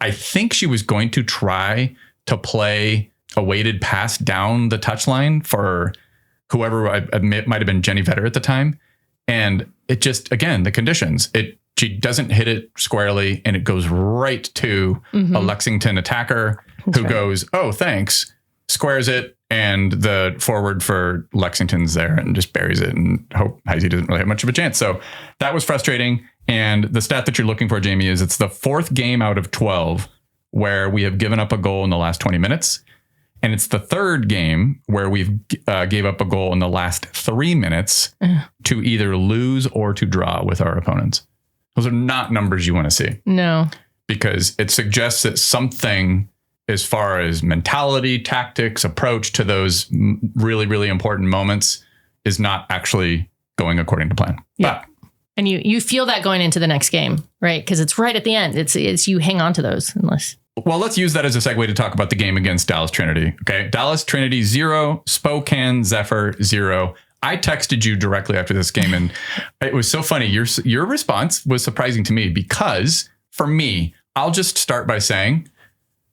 I think she was going to try to play a weighted pass down the touchline for whoever, I admit might have been Jenny Vetter at the time. And it just, again, the conditions, she doesn't hit it squarely and it goes right to a Lexington attacker who goes, oh, thanks, squares it. And the forward for Lexington's there and just buries it and hope Heisey doesn't really have much of a chance. So that was frustrating. And the stat that you're looking for, Jamie, is it's the 4th game out of 12 where we have given up a goal in the last 20 minutes. And it's the 3rd game where we've gave up a goal in the last 3 minutes to either lose or to draw with our opponents. Those are not numbers you want to see. No. Because it suggests that something as far as mentality, tactics, approach to those really, really important moments is not actually going according to plan. Yeah. But, and you feel that going into the next game, right? Because it's right at the end. It's you hang on to those unless... Well, let's use that as a segue to talk about the game against Dallas Trinity. Okay. Dallas Trinity 0, Spokane Zephyr 0. I texted you directly after this game and it was so funny. Your response was surprising to me because for me, I'll just start by saying,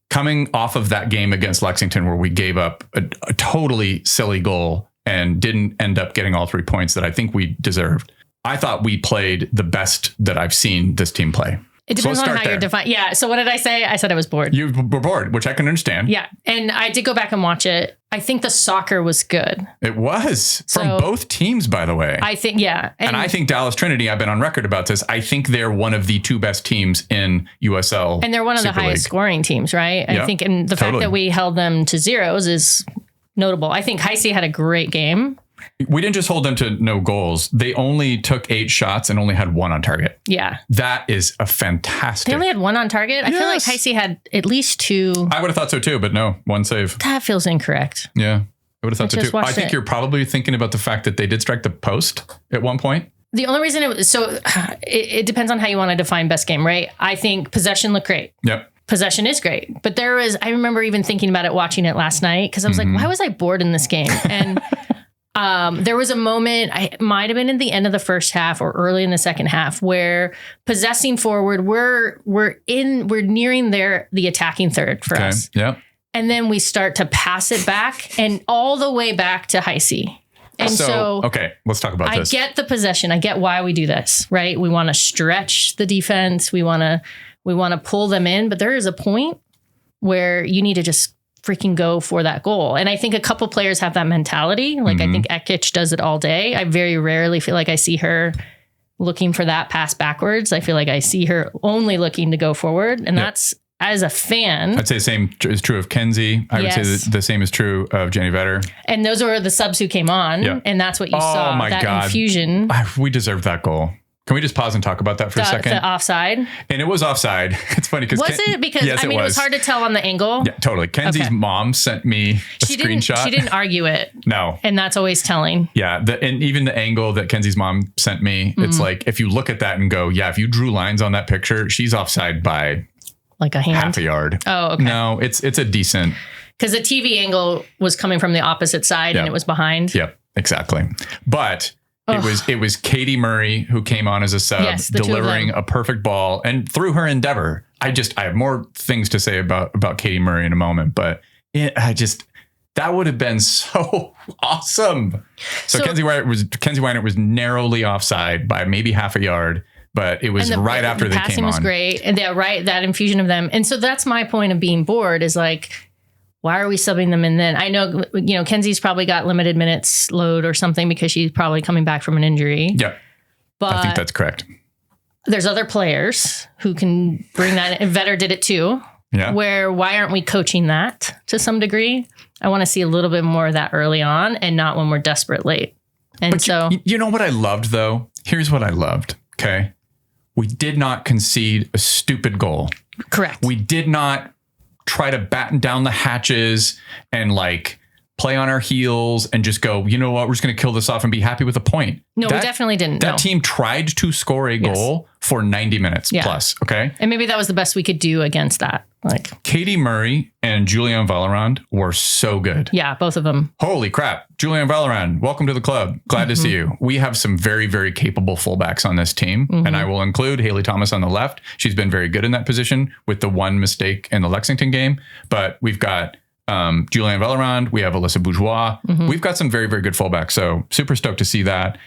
coming off of that game against Lexington where we gave up a totally silly goal and didn't end up getting all 3 points that I think we deserved, I thought we played the best that I've seen this team play. It depends on how you're defined. Yeah. So what did I say? I said I was bored. You were bored, which I can understand. Yeah. And I did go back and watch it. I think the soccer was good. It was from both teams, by the way. I think, yeah. And I think Dallas Trinity, I've been on record about this. I think they're one of the 2 best teams in USL. And they're one of the highest scoring teams, right? I think, and the fact that we held them to 0s is notable. I think Heisey had a great game. We didn't just hold them to no goals. They only took 8 shots and only had 1 on target. Yeah. That is a fantastic. They only had 1 on target? I feel like Heisey had at least 2. I would have thought so too, but no, 1 save. That feels incorrect. Yeah. I would have thought so too. I think you're probably thinking about the fact that they did strike the post at one point. The only reason it depends on how you want to define best game, right? I think possession looked great. Yep. Possession is great. But I remember even thinking about it, watching it last night, because I was like, why was I bored in this game? And there was a moment, it might have been in the end of the first half or early in the second half, where possessing forward, we're nearing the attacking third for us. Yeah. And then we start to pass it back and all the way back to Heisey. And so okay, let's talk about this. I get the possession. I get why we do this, right? We want to stretch the defense. We want to pull them in, but there is a point where you need to just freaking go for that goal. And I think a couple players have that mentality. Like I think Ekic does it all day. I very rarely feel like I see her looking for that pass backwards. I feel like I see her only looking to go forward. And that's, as a fan, I'd say the same is true of Kenzie. I would say the same is true of Jenny Vetter. And those were the subs who came on. Yeah. And that's what you saw. Oh my God. Infusion. We deserved that goal. Can we just pause and talk about that for a second? The offside. And it was offside. It's funny because was it? Because it was hard to tell on the angle. Yeah, totally. Kenzie's mom sent me a screenshot. She didn't argue it. No. And that's always telling. Yeah. And even the angle that Kenzie's mom sent me, it's like, if you look at that and go, yeah, if you drew lines on that picture, she's offside by like a hand, half a yard. Oh, okay. No, it's a decent. Because the TV angle was coming from the opposite side and it was behind. Yep, exactly. But it was Katie Murray who came on as a sub, delivering a perfect ball, and through her endeavor, I have more things to say about Katie Murray in a moment, but that would have been so awesome. So Kenzie Weinert was narrowly offside by maybe half a yard, but it was right after they came on. The passing was great, and that infusion of them, and so that's my point of being bored is like, why are we subbing them in then? I know, Kenzie's probably got limited minutes load or something because she's probably coming back from an injury. Yeah. But I think that's correct. there's other players who can bring that. And Vetter did it too. Yeah. Why aren't we coaching that to some degree? I want to see a little bit more of that early on and not when we're desperate late. And But so you know what I loved though? Here's what I loved. Okay. We did not concede a stupid goal. correct. We did not try to batten down the hatches and like play on our heels and just go, you know what, we're just going to kill this off and be happy with a point. No, we definitely didn't. That No. team tried to score a goal for 90 minutes plus. Okay. And maybe that was the best we could do against that. Like, Katie Murray and Julianne Vallerand were so good. yeah, both of them. Holy crap. Julianne Vallerand, welcome to the club. Glad to see you. We have some very, very capable fullbacks on this team. And I will include Haley Thomas on the left. She's been very good in that position with the one mistake in the Lexington game. But we've got Julianne Vallerand. We have Alyssa Bourgeois. We've got some very, very good fullbacks. So super stoked to see that.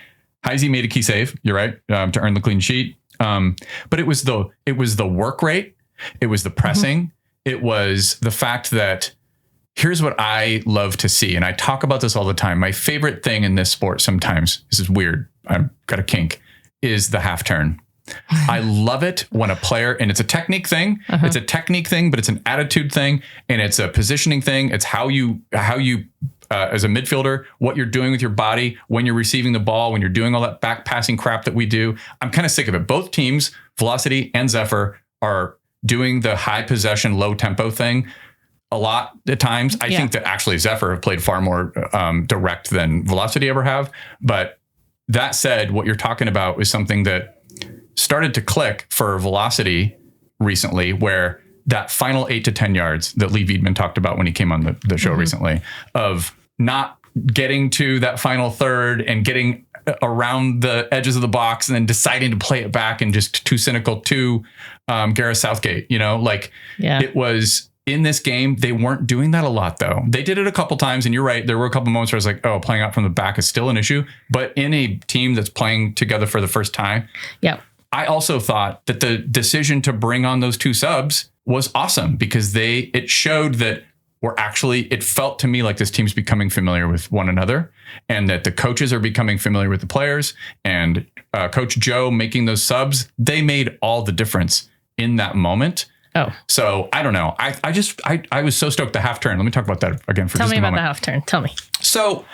Heisey made a key save. You're right. To earn the clean sheet. But it was the work rate. It was the pressing. It was the fact that here's what I love to see. And I talk about this all the time. My favorite thing in this sport sometimes, this is weird, I've got a kink, is the half turn. I love it when a player, and it's a technique thing. It's a technique thing, but it's an attitude thing. And it's a positioning thing. It's how you as a midfielder, what you're doing with your body when you're receiving the ball, when you're doing all that back passing crap that we do. I'm kind of sick of it. Both teams, Velocity and Zephyr, are doing the high possession, low tempo thing a lot at times. I think that actually Zephyr have played far more direct than Velocity ever have. But that said, what you're talking about is something that started to click for Velocity recently, where that final 8 to 10 yards that Lee Viedman talked about when he came on the show recently, of not getting to that final third and getting around the edges of the box and then deciding to play it back and just too cynical to Gareth Southgate, it was in this game. They weren't doing that a lot though. They did it a couple times, and you're right. There were a couple moments where I was like, oh, playing out from the back is still an issue, but in a team that's playing together for the first time. Yeah. I also thought that the decision to bring on those two subs was awesome because it showed that it felt to me like this team's becoming familiar with one another, and that the coaches are becoming familiar with the players, and Coach Joe making those subs, they made all the difference in that moment. Oh, so I don't know. I was so stoked the half turn. Let me talk about that again for just a moment. Tell me about the half turn. Tell me. So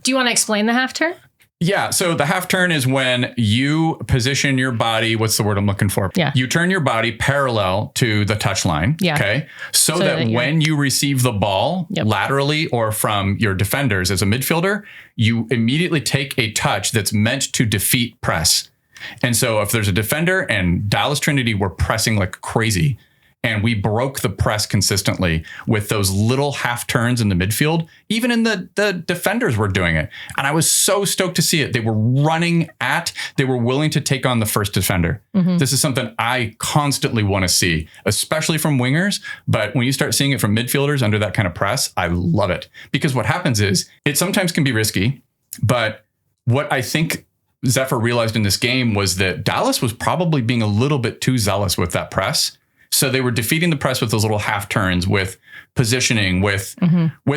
do you want to explain the half turn? Yeah. So the half turn is when you position your body. What's the word I'm looking for? Yeah. You turn your body parallel to the touch line. Yeah. Okay. So that when you receive the ball laterally or from your defenders as a midfielder, you immediately take a touch that's meant to defeat press. And so if there's a defender, and Dallas Trinity were pressing like crazy, and we broke the press consistently with those little half turns in the midfield. Even in the defenders were doing it. And I was so stoked to see it. They were they were willing to take on the first defender. This is something I constantly want to see, especially from wingers. But when you start seeing it from midfielders under that kind of press, I love it. Because what happens is it sometimes can be risky. But what I think Zephyr realized in this game was that Dallas was probably being a little bit too zealous with that press. So they were defeating the press with those little half turns, with positioning, with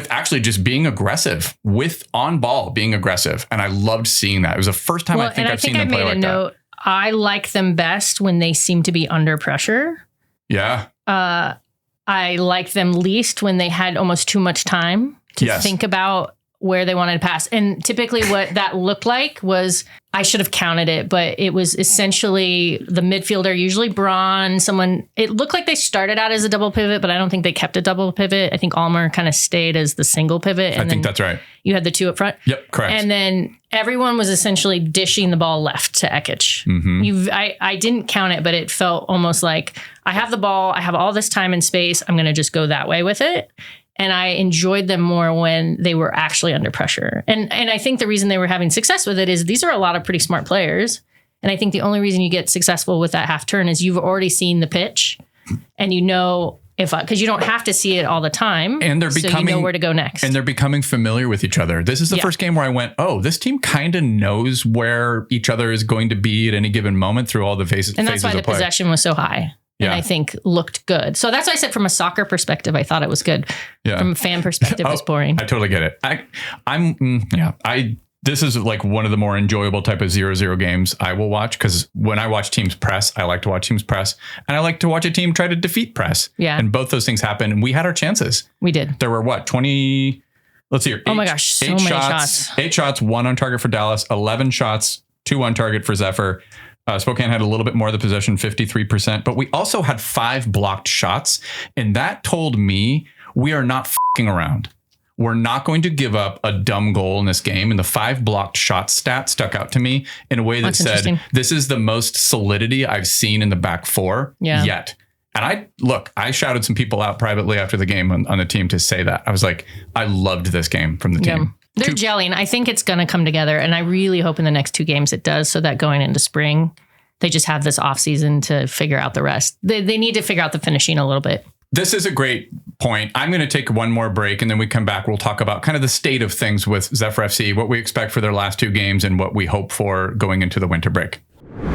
actually just being aggressive, with on ball being aggressive. And I loved seeing that. It was the first time I've seen them play like that. I like them best when they seem to be under pressure. Yeah. I like them least when they had almost too much time to think about where they wanted to pass. And typically what that looked like was, I should have counted it, but it was essentially the midfielder, usually Braun, it looked like they started out as a double pivot, but I don't think they kept a double pivot. I think Almer kind of stayed as the single pivot. And I think that's right. You had the two up front. Yep, correct. And then everyone was essentially dishing the ball left to Ekic. I didn't count it, but it felt almost like, I have the ball, I have all this time and space, I'm going to just go that way with it. And I enjoyed them more when they were actually under pressure. And I think the reason they were having success with it is these are a lot of pretty smart players. And I think the only reason you get successful with that half turn is you've already seen the pitch, and you know, because you don't have to see it all the time. And so you know where to go next. And they're becoming familiar with each other. This is the first game where I went, oh, this team kind of knows where each other is going to be at any given moment through all the phases of play. And that's why the possession was so high. And I think looked good. So that's why I said from a soccer perspective, I thought it was good. Yeah. From a fan perspective, it was boring. I totally get it. this is like one of the more enjoyable type of 0-0 games I will watch, because when I watch teams press, I like to watch teams press, and I like to watch a team try to defeat press. Yeah. And both those things happen. And we had our chances. We did. There were what, 20, let's see here. Oh my gosh, so many shots. 8 shots, 1 on target for Dallas, 11 shots, 2 on target for Zephyr. Spokane had a little bit more of the possession, 53%, but we also had 5 blocked shots. And that told me we are not fucking around. We're not going to give up a dumb goal in this game. And the 5 blocked shot stat stuck out to me in a way that said, this is the most solidity I've seen in the back 4 yet. And I shouted some people out privately after the game on the team to say that. I was like, I loved this game from the team. They're gelling. I think it's going to come together. And I really hope in the next 2 games it does, so that going into spring, they just have this off season to figure out the rest. They need to figure out the finishing a little bit. This is a great point. I'm going to take one more break, and then we come back. We'll talk about kind of the state of things with Zephyr FC, what we expect for their last 2 games, and what we hope for going into the winter break.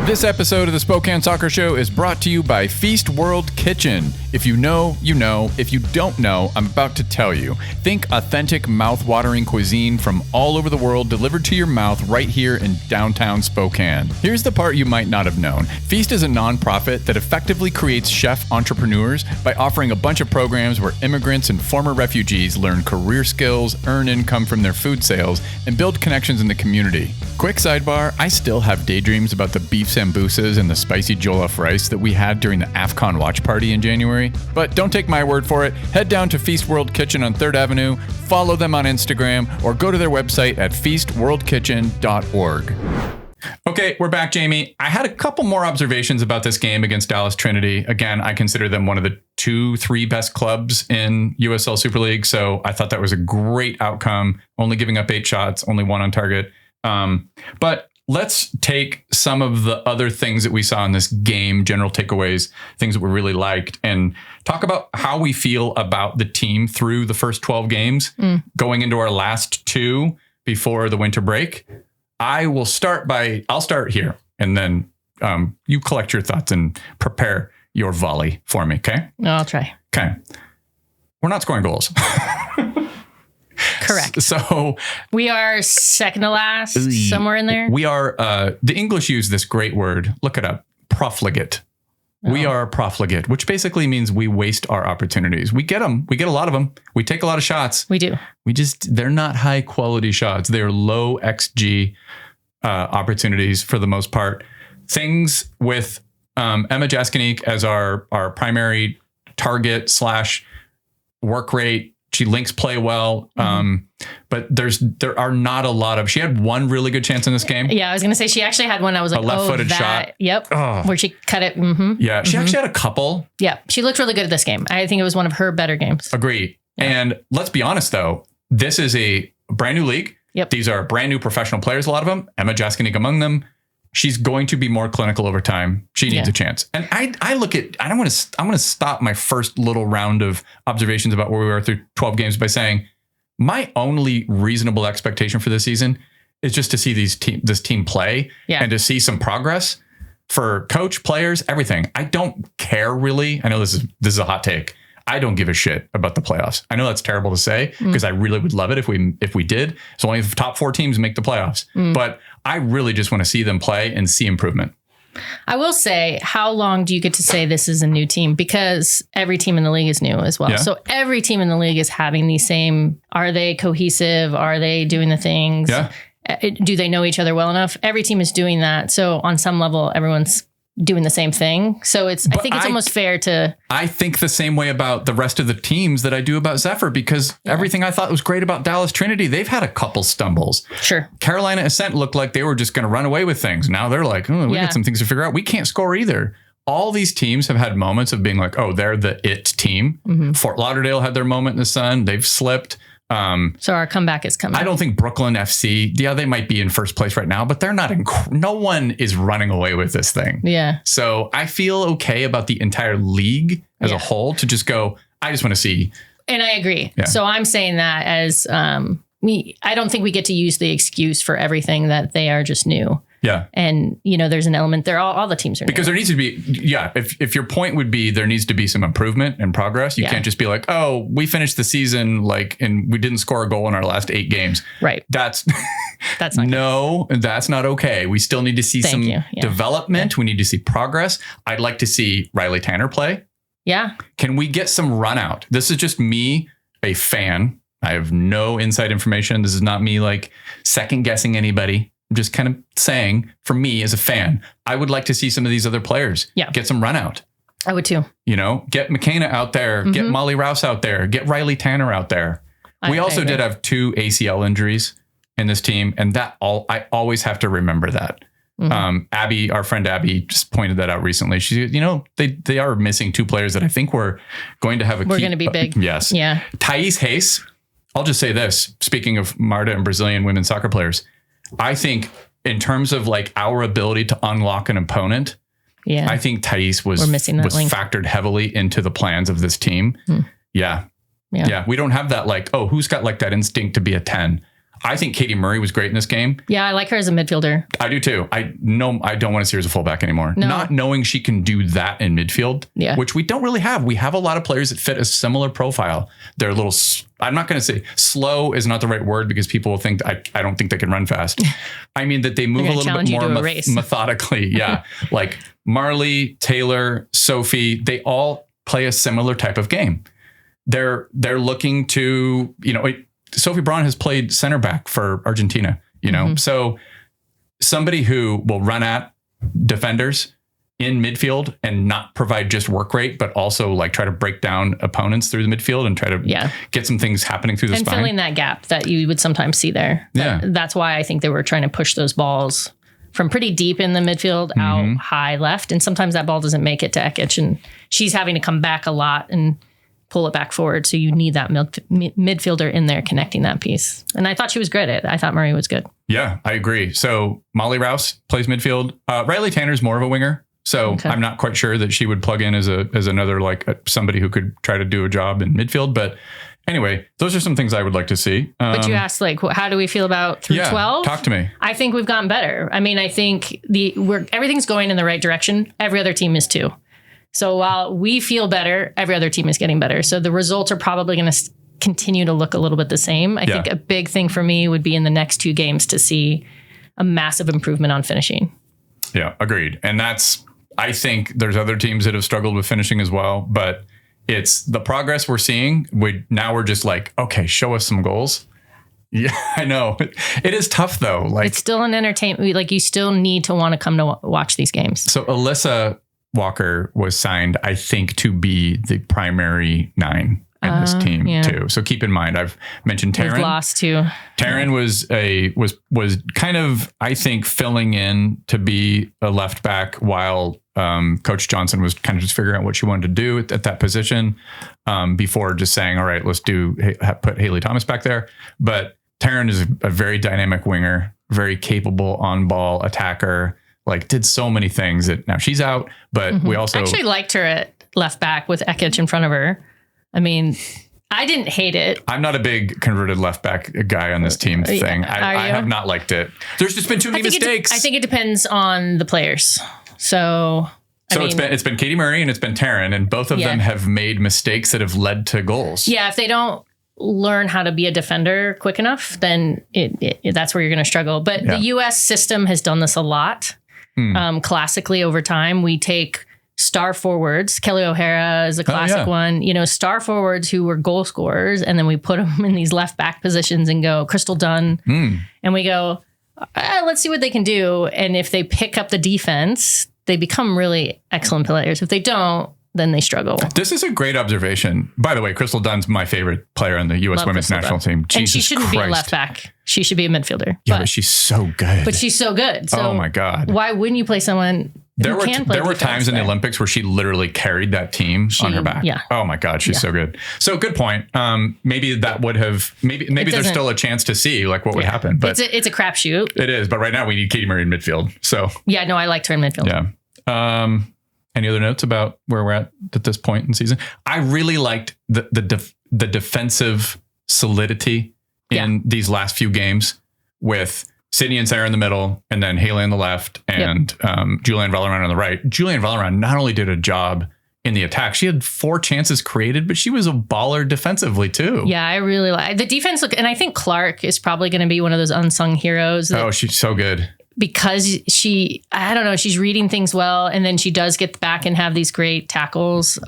This episode of the Spokane Soccer Show is brought to you by Feast World Kitchen. If you know, you know. If you don't know, I'm about to tell you. Think authentic, mouth-watering cuisine from all over the world delivered to your mouth right here in downtown Spokane. Here's the part you might not have known. Feast is a nonprofit that effectively creates chef entrepreneurs by offering a bunch of programs where immigrants and former refugees learn career skills, earn income from their food sales, and build connections in the community. Quick sidebar, I still have daydreams about the beef sambusas and the spicy jollof rice that we had during the AFCON watch party in January. But don't take my word for it. Head down to Feast World Kitchen on 3rd Avenue, follow them on Instagram, or go to their website at feastworldkitchen.org. Okay, we're back, Jamie. I had a couple more observations about this game against Dallas Trinity. Again, I consider them one of the 2-3 best clubs in USL Super League, so I thought that was a great outcome, only giving up 8 shots, only 1 on target. But let's take some of the other things that we saw in this game, general takeaways, things that we really liked, and talk about how we feel about the team through the first 12 games, going into our last 2 before the winter break. I'll start here, and then you collect your thoughts and prepare your volley for me, okay? I'll try. Okay. We're not scoring goals. Correct. So we are second to last, somewhere in there. We are, the English use this great word. Look it up. Profligate. Oh. We are profligate, which basically means we waste our opportunities. We get them. We get a lot of them. We take a lot of shots. We do. They're not high quality shots. They're low XG opportunities for the most part. Things with Emma Jaskinik as our primary target / work rate. She links play well, but there are not a lot of. She had one really good chance in this game. Yeah, I was going to say she actually had one. I was like, a left-footed shot. Yep, where she cut it. Yeah, she actually had a couple. Yeah, she looked really good at this game. I think it was one of her better games. Agree. Yeah. And let's be honest, though, this is a brand new league. Yep. These are brand new professional players, a lot of them. Emma Jaskinik among them. She's going to be more clinical over time. She needs a chance. And I want to stop my first little round of observations about where we were through 12 games by saying my only reasonable expectation for this season is just to see this team play and to see some progress for coach, players, everything. I don't care really. I know this is a hot take. I don't give a shit about the playoffs. I know that's terrible to say because I really would love it if we did. So only the top 4 teams make the playoffs. But I really just want to see them play and see improvement. I will say, how long do you get to say this is a new team? Because every team in the league is new as well. Yeah. So every team in the league is having the same, are they cohesive? Are they doing the things? Yeah. Do they know each other well enough? Every team is doing that. So on some level, everyone's doing the same thing. So I think it's almost fair to... I think the same way about the rest of the teams that I do about Zephyr, because everything I thought was great about Dallas Trinity, they've had a couple stumbles. Sure. Carolina Ascent looked like they were just going to run away with things. Now they're like, we got some things to figure out. We can't score either. All these teams have had moments of being like, they're the it team. Fort Lauderdale had their moment in the sun. They've slipped. So our comeback is coming. I don't think Brooklyn FC, they might be in first place right now, but they're not. No one is running away with this thing. Yeah. So I feel okay about the entire league as a whole to just go, I just want to see. And I agree. Yeah. So I'm saying that as I don't think we get to use the excuse for everything that they are just new. Yeah. And, there's an element there. All the teams are new. Because there needs to be, if your point would be there needs to be some improvement and progress, you can't just be like, we finished the season and we didn't score a goal in our last 8 games. Right. That's That's not good. That's not okay. We still need to see some development. Yeah. We need to see progress. I'd like to see Riley Tanner play. Yeah. Can we get some run out? This is just me, a fan. I have no inside information. This is not me like second guessing anybody. I'm just kind of saying, for me as a fan, I would like to see some of these other players get some run out. I would too. Get McKenna out there, get Molly Rouse out there, get Riley Tanner out there. We also did have 2 ACL injuries in this team, and I always have to remember that. Abby, our friend Abby, just pointed that out recently. She, they are missing 2 players that I think we're going to have we're going to be big. Yes. Yeah. Thais Hayes. I'll just say this. Speaking of MARTA and Brazilian women's soccer players, I think in terms of like our ability to unlock an opponent, I think Thais was factored heavily into the plans of this team. Yeah. We don't have that like, who's got like that instinct to be a 10? I think Katie Murray was great in this game. Yeah, I like her as a midfielder. I do too. I don't want to see her as a fullback anymore. No. Not knowing she can do that in midfield, which we don't really have. We have a lot of players that fit a similar profile. They're a little, I'm not going to say slow is not the right word because people will think I don't think they can run fast. I mean that they move a little bit more methodically. Yeah. Like Marley, Taylor, Sophie, they all play a similar type of game. They're looking to, Sophie Braun has played center back for Argentina, so somebody who will run at defenders in midfield and not provide just work rate, but also like try to break down opponents through the midfield and try to get some things happening through the spine. And filling that gap that you would sometimes see there. That's why I think they were trying to push those balls from pretty deep in the midfield out high left. And sometimes that ball doesn't make it to Ekic and she's having to come back a lot and pull it back forward. So you need that midfielder in there connecting that piece. And I thought she was great at it. I thought Murray was good. Yeah, I agree. So Molly Rouse plays midfield. Riley Tanner's more of a winger. So I'm not quite sure that she would plug in as another, like somebody who could try to do a job in midfield. But anyway, those are some things I would like to see. But you asked like, how do we feel about through 12? Talk to me. I think we've gotten better. I mean, I think everything's going in the right direction. Every other team is too. So while we feel better, every other team is getting better. So the results are probably going to continue to look a little bit the same. I think a big thing for me would be in the next 2 games to see a massive improvement on finishing. Yeah, agreed. And I think there's other teams that have struggled with finishing as well, but it's the progress we're seeing. We're just like, okay, show us some goals. Yeah, I know. It is tough though. Like it's still an entertainment. Like you still need to want to come to watch these games. So Alyssa Walker was signed, I think, to be the primary 9 in this team too. So keep in mind, I've mentioned Taryn. We've lost too. Taryn was kind of, I think, filling in to be a left back while Coach Johnson was kind of just figuring out what she wanted to do at that position before just saying, all right, let's put Haley Thomas back there. But Taryn is a very dynamic winger, very capable on-ball attacker. Like did so many things that now she's out, but we also actually liked her at left back with Ekic in front of her. I mean, I didn't hate it. I'm not a big converted left back guy on this team thing. I have not liked it. There's just been too many mistakes. I think it depends on the players. It's been Katie Murray and it's been Taryn, and both of them have made mistakes that have led to goals. Yeah, if they don't learn how to be a defender quick enough, then that's where you're going to struggle. But the U.S. system has done this a lot. Classically over time, we take star forwards. Kelly O'Hara is a classic one. Star forwards who were goal scorers, and then we put them in these left back positions and go Crystal Dunn, and we go, let's see what they can do. And if they pick up the defense, they become really excellent players. If they don't, then they struggle. This is a great observation. By the way, Crystal Dunn's my favorite player on the U.S. women's national team. And she shouldn't be a left back. She should be a midfielder. Yeah, but she's so good. So, oh my God. Why wouldn't you play someone who can play? There were times in the Olympics where she literally carried that team on her back. Yeah. Oh my God, she's so good. So good point. Maybe that would have, maybe there's still a chance to see like what would happen. But it's a crapshoot. It is. But right now we need Katie Murray in midfield. So yeah, no, I liked her in midfield. Yeah. Any other notes about where we're at this point in the season? I really liked the defensive solidity in these last few games with Sydney and Sarah in the middle, and then Haley on the left, and Julianne Vallerand on the right. Julianne Vallerand not only did a job in the attack. She had 4 chances created, but she was a baller defensively too. Yeah, I really like the defense. And I think Clark is probably going to be one of those unsung heroes. Oh, she's so good. Because I don't know, she's reading things well. And then she does get back and have these great tackles.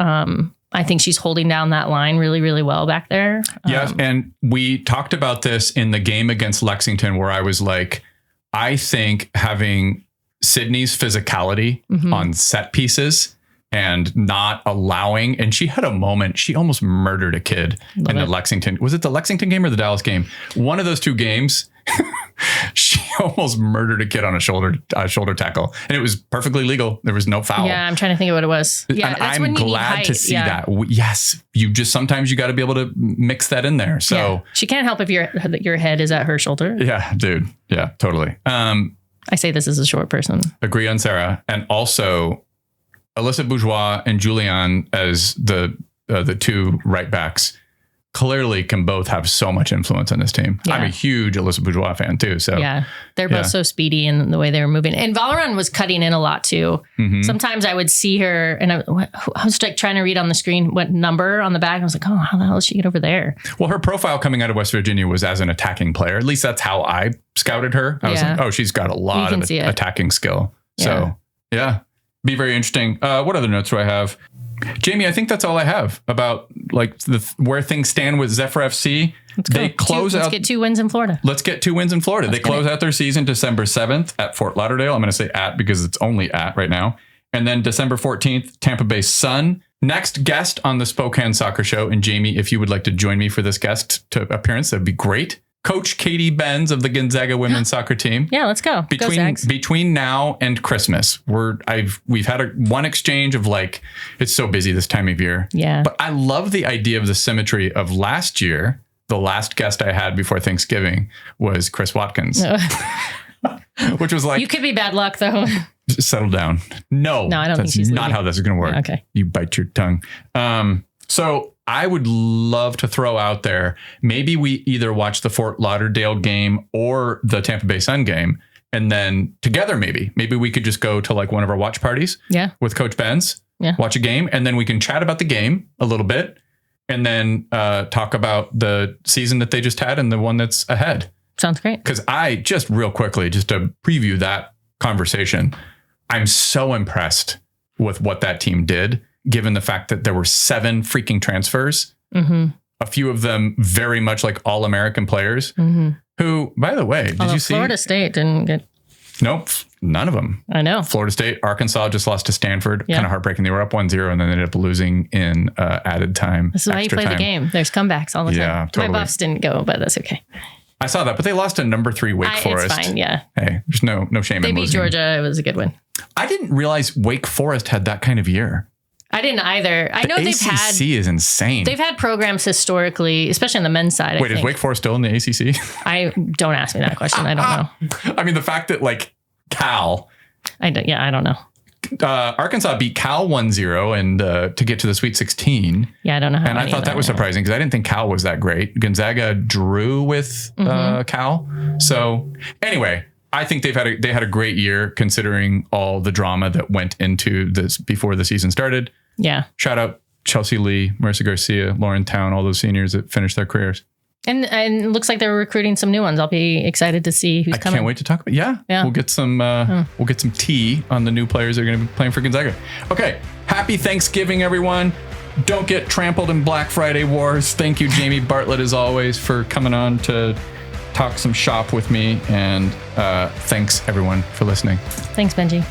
I think she's holding down that line really, really well back there. Yes. And we talked about this in the game against Lexington, where I was like, I think having Sydney's physicality on set pieces and not allowing, and she had a moment, she almost murdered a kid in the Lexington. Was it the Lexington game or the Dallas game? One of those 2 games, she almost murdered a kid on a shoulder tackle, and it was perfectly legal. There was no foul. Yeah, I'm trying to think of what it was. Yeah, and I'm glad to see that. Yes, sometimes you got to be able to mix that in there. So she can't help if your head is at her shoulder. Yeah, dude. Yeah, totally. I say this as a short person. Agree on Sarah, and also Alyssa Bourgeois and Julianne as the 2 right backs clearly can both have so much influence on this team. Yeah. I'm a huge Alyssa Bourgeois fan too. So yeah, they're both so speedy in the way they were moving. And Valorant was cutting in a lot too. Sometimes I would see her and I was like trying to read on the screen what number on the back. I was like, oh, how the hell did she get over there? Well, her profile coming out of West Virginia was as an attacking player. At least that's how I scouted her. I was like, oh, she's got a lot of attacking skill. Yeah. So yeah, be very interesting. What other notes do I have? Jamie, I think that's all I have about like where things stand with Zephyr FC. Let's get 2 wins in Florida. Let's get 2 wins in Florida. They close out their season December 7th at Fort Lauderdale. I'm going to say at because it's only at right now. And then December 14th, Tampa Bay Sun. Next guest on the Spokane Soccer Show. And Jamie, if you would like to join me for this guest appearance, that'd be great. Coach Katie Benz of the Gonzaga women's soccer team. Yeah, let's go. Between now and Christmas, we've had one exchange of like, it's so busy this time of year. Yeah. But I love the idea of the symmetry of last year. The last guest I had before Thanksgiving was Chris Watkins, which was like, you could be bad luck though. Settle down. No, I don't think she's not how this is going to work. Okay. You bite your tongue. So I would love to throw out there, maybe we either watch the Fort Lauderdale game or the Tampa Bay Sun game. And then together, maybe we could just go to like one of our watch parties with Coach Benz, watch a game. And then we can chat about the game a little bit and then talk about the season that they just had and the one that's ahead. Sounds great. Because I just real quickly, just to preview that conversation, I'm so impressed with what that team did, given the fact that there were 7 freaking transfers, a few of them very much like all-American players who, by the way, did you see? Florida State didn't get... Nope, none of them. I know. Florida State, Arkansas just lost to Stanford. Kind of heartbreaking. They were up 1-0 and then ended up losing in added time. This is why you play the game. There's comebacks all the time. Yeah, totally. My Buffs didn't go, but that's okay. I saw that, but they lost to number 3 Wake Forest. It's fine, yeah. Hey, there's no shame in losing. They beat Georgia. It was a good win. I didn't realize Wake Forest had that kind of year. I didn't either. I know the ACC is insane. They've had programs historically, especially on the men's side. Wait, is Wake Forest still in the ACC? Don't ask me that question. I don't know. I mean, the fact that like Cal. I don't know. Arkansas beat Cal 1-0 and to get to the Sweet 16. Yeah, I don't know how. And I thought that was surprising because I didn't think Cal was that great. Gonzaga drew with Cal. So anyway, I think they had a great year considering all the drama that went into this before the season started. Yeah. Shout out Chelsea Lee, Marissa Garcia, Lauren Town, all those seniors that finished their careers. And it looks like they're recruiting some new ones. I'll be excited to see who's coming. I can't wait to talk about. Yeah. We'll get some tea on the new players that are going to be playing for Gonzaga. Okay. Happy Thanksgiving, everyone. Don't get trampled in Black Friday wars. Thank you, Jamie Bartlett, as always, for coming on to talk some shop with me. And thanks, everyone, for listening. Thanks, Benji.